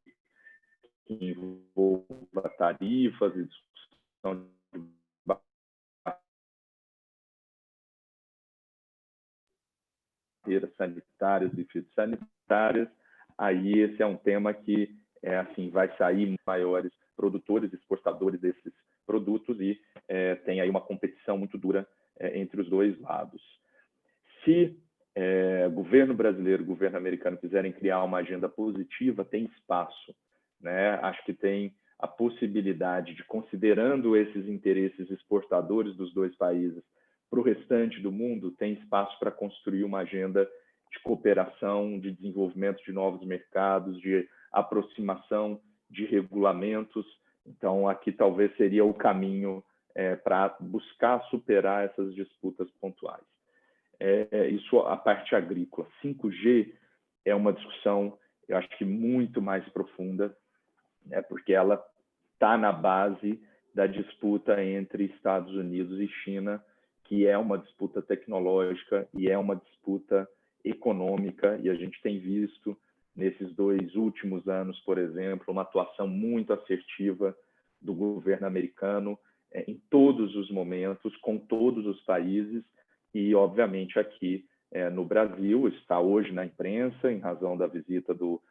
que envolva tarifas e discussão de barreiras sanitárias e fitossanitárias, aí esse é um tema que assim, vai sair maiores produtores, exportadores desses produtos e tem aí uma competição muito dura entre os dois lados. Se governo brasileiro e governo americano quiserem criar uma agenda positiva, tem espaço, né? Acho que tem a possibilidade de, considerando esses interesses exportadores dos dois países para o restante do mundo, tem espaço para construir uma agenda de cooperação, de desenvolvimento de novos mercados, de aproximação de regulamentos. Então, aqui talvez seria o caminho para buscar superar essas disputas pontuais. Isso a parte agrícola. 5G é uma discussão, eu acho que muito mais profunda, né, porque ela está na base da disputa entre Estados Unidos e China, que é uma disputa tecnológica e é uma disputa econômica, e a gente tem visto nesses 2 últimos anos, por exemplo, uma atuação muito assertiva do governo americano em todos os momentos, com todos os países, e, obviamente, aqui no Brasil, está hoje na imprensa, em razão da visita do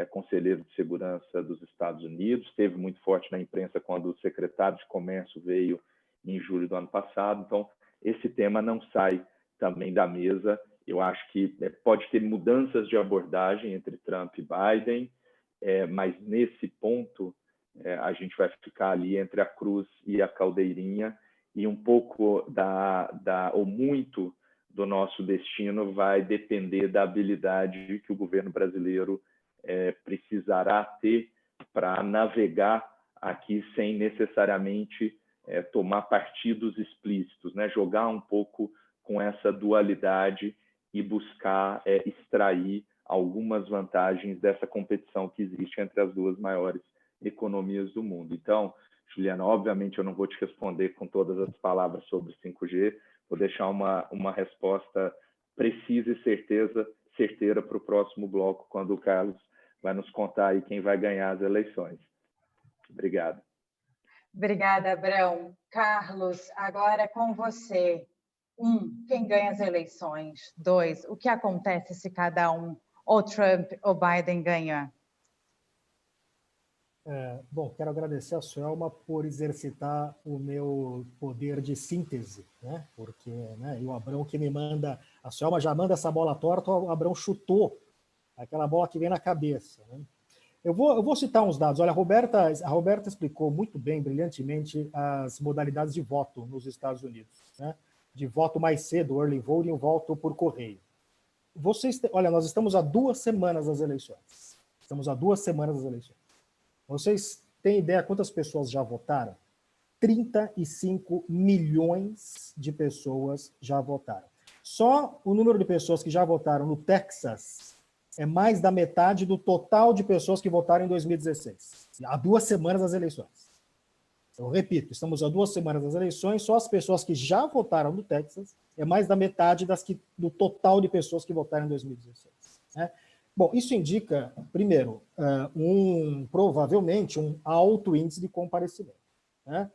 conselheiro de segurança dos Estados Unidos, esteve muito forte na imprensa quando o secretário de Comércio veio em julho do ano passado. Então, esse tema não sai também da mesa. Eu acho que pode ter mudanças de abordagem entre Trump e Biden, mas nesse ponto a gente vai ficar ali entre a cruz e a caldeirinha, e um pouco ou muito do nosso destino vai depender da habilidade que o governo brasileiro precisará ter para navegar aqui sem necessariamente tomar partidos explícitos, né? Jogar um pouco com essa dualidade e buscar extrair algumas vantagens dessa competição que existe entre as duas maiores economias do mundo. Então, Juliana, obviamente eu não vou te responder com todas as palavras sobre 5G, vou deixar uma resposta precisa e certeira para o próximo bloco, quando o Carlos vai nos contar aí quem vai ganhar as eleições. Obrigado. Obrigada, Abrão. Carlos, agora é com você. 1, quem ganha as eleições? 2, o que acontece se cada um, ou Trump ou Biden, ganha? Bom, quero agradecer a Suelma por exercitar o meu poder de síntese, né? Porque e o Abrão que me manda, a Suelma já manda essa bola torta, o Abrão chutou aquela bola que vem na cabeça, né? Eu vou citar uns dados. Olha, a Roberta explicou muito bem, brilhantemente, as modalidades de voto nos Estados Unidos, né? De voto mais cedo, early voting, e o voto por correio. Olha, nós estamos há 2 semanas das eleições. Vocês têm ideia quantas pessoas já votaram? 35 milhões de pessoas já votaram. Só o número de pessoas que já votaram no Texas é mais da metade do total de pessoas que votaram em 2016. Há 2 semanas das eleições. Eu repito, estamos há 2 semanas das eleições, só as pessoas que já votaram no Texas é mais da metade do total de pessoas que votaram em 2016. Né? Bom, isso indica, primeiro, provavelmente um alto índice de comparecimento. Né?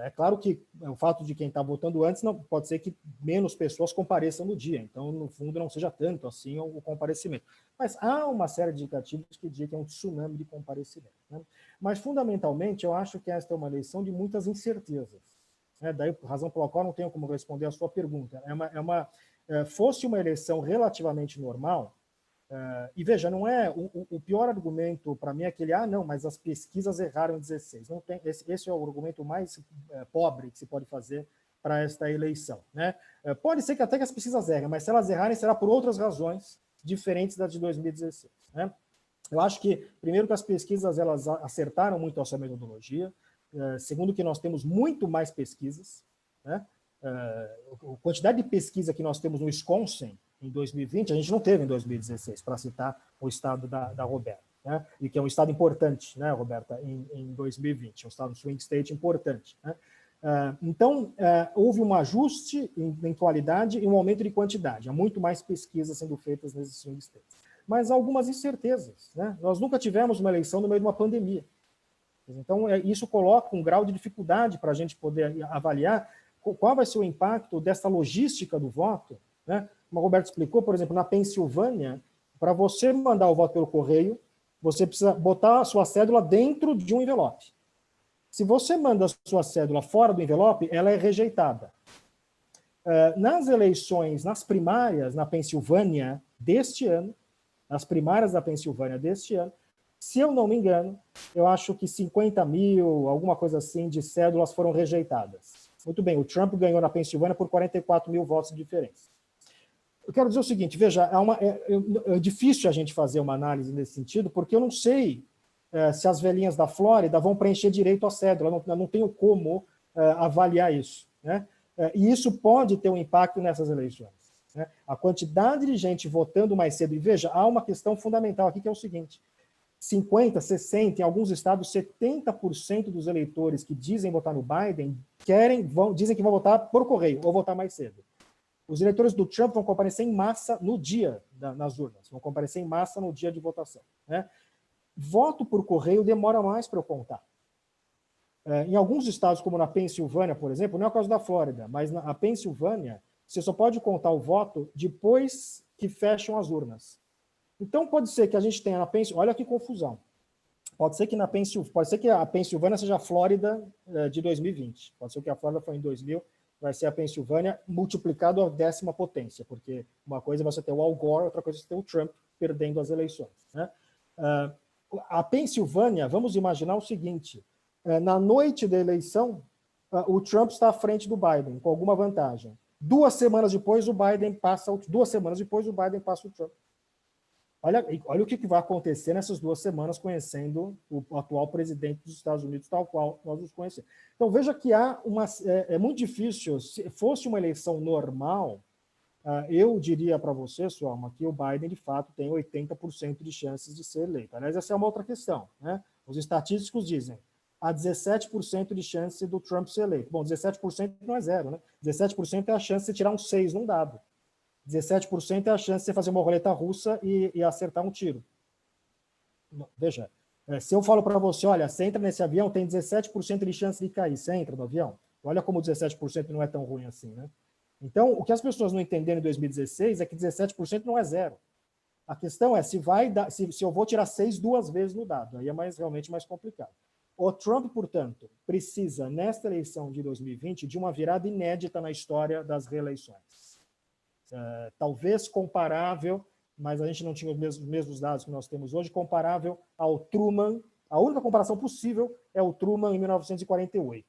É claro que o fato de quem está votando antes não pode ser que menos pessoas compareçam no dia, então, no fundo, não seja tanto assim o comparecimento. Mas há uma série de indicativos que dizem que é um tsunami de comparecimento. Né? Mas, fundamentalmente, eu acho que esta é uma eleição de muitas incertezas. Né? Daí, razão pela qual não tenho como responder a sua pergunta. Fosse uma eleição relativamente normal, e veja, não é o pior argumento para mim é aquele, não, mas as pesquisas erraram em 16. Não tem, esse é o argumento mais pobre que se pode fazer para esta eleição. Né? Pode ser que até que as pesquisas errem, mas se elas errarem, será por outras razões diferentes das de 2016. Né? Eu acho que, primeiro, que as pesquisas elas acertaram muito a sua metodologia. Segundo, que nós temos muito mais pesquisas. Né? A quantidade de pesquisa que nós temos no Wisconsin em 2020, a gente não teve em 2016, para citar o estado da Roberta, né? E que é um estado importante, né, Roberta, em 2020, um estado swing state importante. Né? Então, houve um ajuste em qualidade e um aumento de quantidade. Há muito mais pesquisas sendo feitas nesses swing states. Mas há algumas incertezas, né? Nós nunca tivemos uma eleição no meio de uma pandemia. Então, isso coloca um grau de dificuldade para a gente poder avaliar qual vai ser o impacto dessa logística do voto, né? Como o Roberto explicou, por exemplo, na Pensilvânia, para você mandar o voto pelo correio, você precisa botar a sua cédula dentro de um envelope. Se você manda a sua cédula fora do envelope, ela é rejeitada. Nas eleições, nas primárias na Pensilvânia deste ano, nas primárias da Pensilvânia deste ano, se eu não me engano, eu acho que 50 mil, alguma coisa assim, de cédulas foram rejeitadas. Muito bem, o Trump ganhou na Pensilvânia por 44 mil votos de diferença. Eu quero dizer o seguinte, veja, é difícil a gente fazer uma análise nesse sentido, porque eu não sei se as velhinhas da Flórida vão preencher direito a cédula, eu não tenho como avaliar isso, né? E isso pode ter um impacto nessas eleições, né? A quantidade de gente votando mais cedo, e veja, há uma questão fundamental aqui que é o seguinte, 50%, 60%, em alguns estados, 70% dos eleitores que dizem votar no Biden dizem que vão votar por correio ou votar mais cedo. Os eleitores do Trump vão comparecer em massa no dia nas urnas, vão comparecer em massa no dia de votação, né? Voto por correio demora mais para eu contar. Em alguns estados, como na Pensilvânia, por exemplo, não é o caso da Flórida, mas na Pensilvânia, você só pode contar o voto depois que fecham as urnas. Então, pode ser que a gente tenha na Pensilvânia... Olha que confusão. Pode ser que a Pensilvânia seja a Flórida de 2020. Pode ser que a Flórida foi em 2000, vai ser a Pensilvânia multiplicado à 10ª potência, porque uma coisa é você ter o Al Gore, outra coisa é você ter o Trump perdendo as eleições, né? A Pensilvânia, vamos imaginar o seguinte, na noite da eleição, o Trump está à frente do Biden, com alguma vantagem. 2 semanas depois, o Biden passa o Trump. Olha o que vai acontecer nessas 2 semanas conhecendo o atual presidente dos Estados Unidos, tal qual nós os conhecemos. Então, veja que é muito difícil, se fosse uma eleição normal, eu diria para você, Suelma, que o Biden, de fato, tem 80% de chances de ser eleito. Aliás, essa é uma outra questão, né? Os estatísticos dizem há 17% de chance do Trump ser eleito. Bom, 17% não é zero, né? 17% é a chance de você tirar um 6 num dado. 17% é a chance de você fazer uma roleta russa e acertar um tiro. Veja, se eu falo para você, olha, você entra nesse avião, tem 17% de chance de cair, você entra no avião? Olha como 17% não é tão ruim assim, né? Então, o que as pessoas não entenderam em 2016 é que 17% não é zero. A questão é se eu vou tirar 6 2 vezes no dado, aí é realmente mais complicado. O Trump, portanto, precisa, nesta eleição de 2020, de uma virada inédita na história das reeleições. Talvez comparável, mas a gente não tinha os mesmos dados que nós temos hoje, comparável ao Truman. A única comparação possível é o Truman em 1948.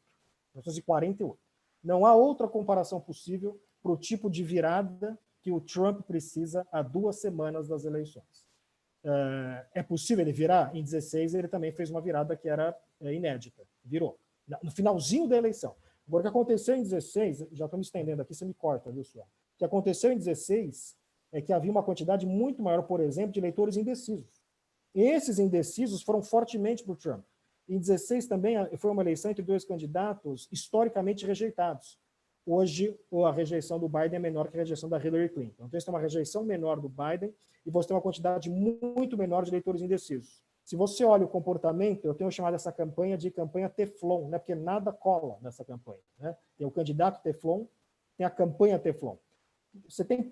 Não há outra comparação possível para o tipo de virada que o Trump precisa há 2 semanas das eleições. É possível ele virar? Em 16 ele também fez uma virada que era inédita. Virou. No finalzinho da eleição. Agora, o que aconteceu em 16, já estou me estendendo aqui, você me corta, viu, Suel? O que aconteceu em 16 é que havia uma quantidade muito maior, por exemplo, de eleitores indecisos. Esses indecisos foram fortemente para o Trump. Em 16 também foi uma eleição entre 2 candidatos historicamente rejeitados. Hoje, a rejeição do Biden é menor que a rejeição da Hillary Clinton. Então, você tem uma rejeição menor do Biden e você tem uma quantidade muito menor de eleitores indecisos. Se você olha o comportamento, eu tenho chamado essa campanha de campanha Teflon, né? Porque nada cola nessa campanha, né? Tem o candidato Teflon, tem a campanha Teflon.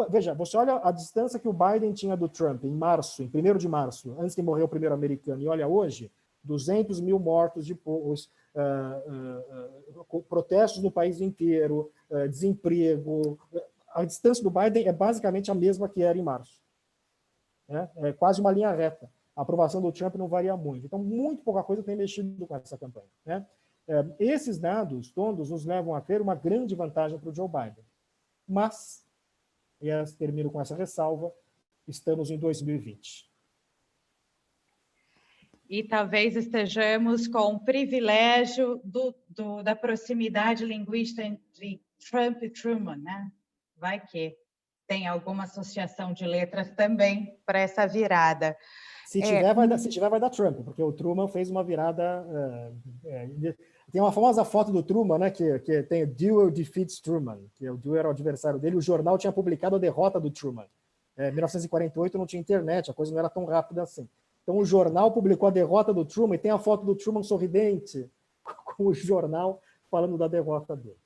Veja, você olha a distância que o Biden tinha do Trump em março, em 1º de março, antes de morrer o primeiro americano, e olha hoje, 200 mil mortos depois, protestos no país inteiro, desemprego. A distância do Biden é basicamente a mesma que era em março. Né? É quase uma linha reta. A aprovação do Trump não varia muito. Então, muito pouca coisa tem mexido com essa campanha. Né? Esses dados todos nos levam a ter uma grande vantagem para o Joe Biden. Mas, e termino com essa ressalva, estamos em 2020. E talvez estejamos com o privilégio da proximidade linguística entre Trump e Truman, né? Vai que tem alguma associação de letras também para essa virada. Se tiver, vai dar Trump, porque o Truman fez uma virada... Tem uma famosa foto do Truman, né, que tem Dewey defeats Truman, que o Dewey era o adversário dele, o jornal tinha publicado a derrota do Truman. Em 1948 não tinha internet, a coisa não era tão rápida assim. Então o jornal publicou a derrota do Truman e tem a foto do Truman sorridente com o jornal falando da derrota dele.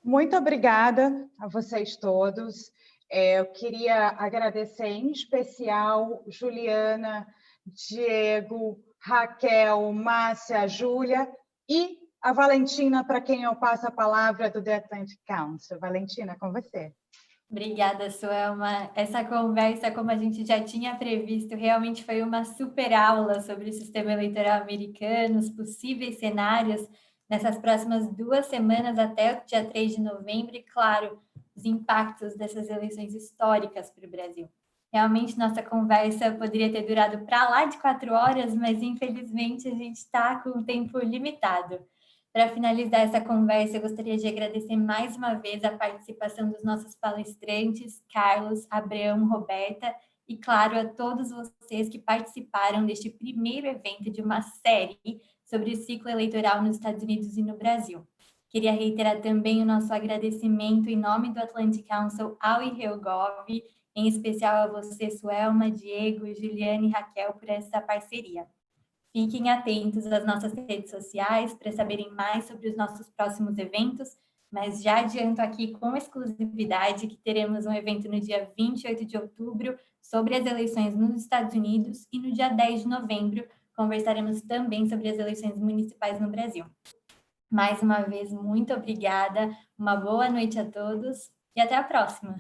Muito obrigada a vocês todos. Eu queria agradecer em especial Juliana, Diego, Raquel, Márcia, Júlia e a Valentina, para quem eu passo a palavra do The Atlantic Council. Valentina, com você. Obrigada, Suelma. Essa conversa, como a gente já tinha previsto, realmente foi uma super aula sobre o sistema eleitoral americano, os possíveis cenários nessas próximas 2 semanas até o dia 3 de novembro e, claro, os impactos dessas eleições históricas para o Brasil. Realmente, nossa conversa poderia ter durado para lá de 4 horas, mas infelizmente a gente está com um tempo limitado. Para finalizar essa conversa, eu gostaria de agradecer mais uma vez a participação dos nossos palestrantes, Carlos, Abraão, Roberta, e, claro, a todos vocês que participaram deste primeiro evento de uma série sobre o ciclo eleitoral nos Estados Unidos e no Brasil. Queria reiterar também o nosso agradecimento em nome do Atlantic Council ao IREUGOV, em especial a você, Suelma, Diego, Juliane e Raquel, por essa parceria. Fiquem atentos às nossas redes sociais para saberem mais sobre os nossos próximos eventos, mas já adianto aqui com exclusividade que teremos um evento no dia 28 de outubro sobre as eleições nos Estados Unidos e no dia 10 de novembro conversaremos também sobre as eleições municipais no Brasil. Mais uma vez, muito obrigada, uma boa noite a todos e até a próxima!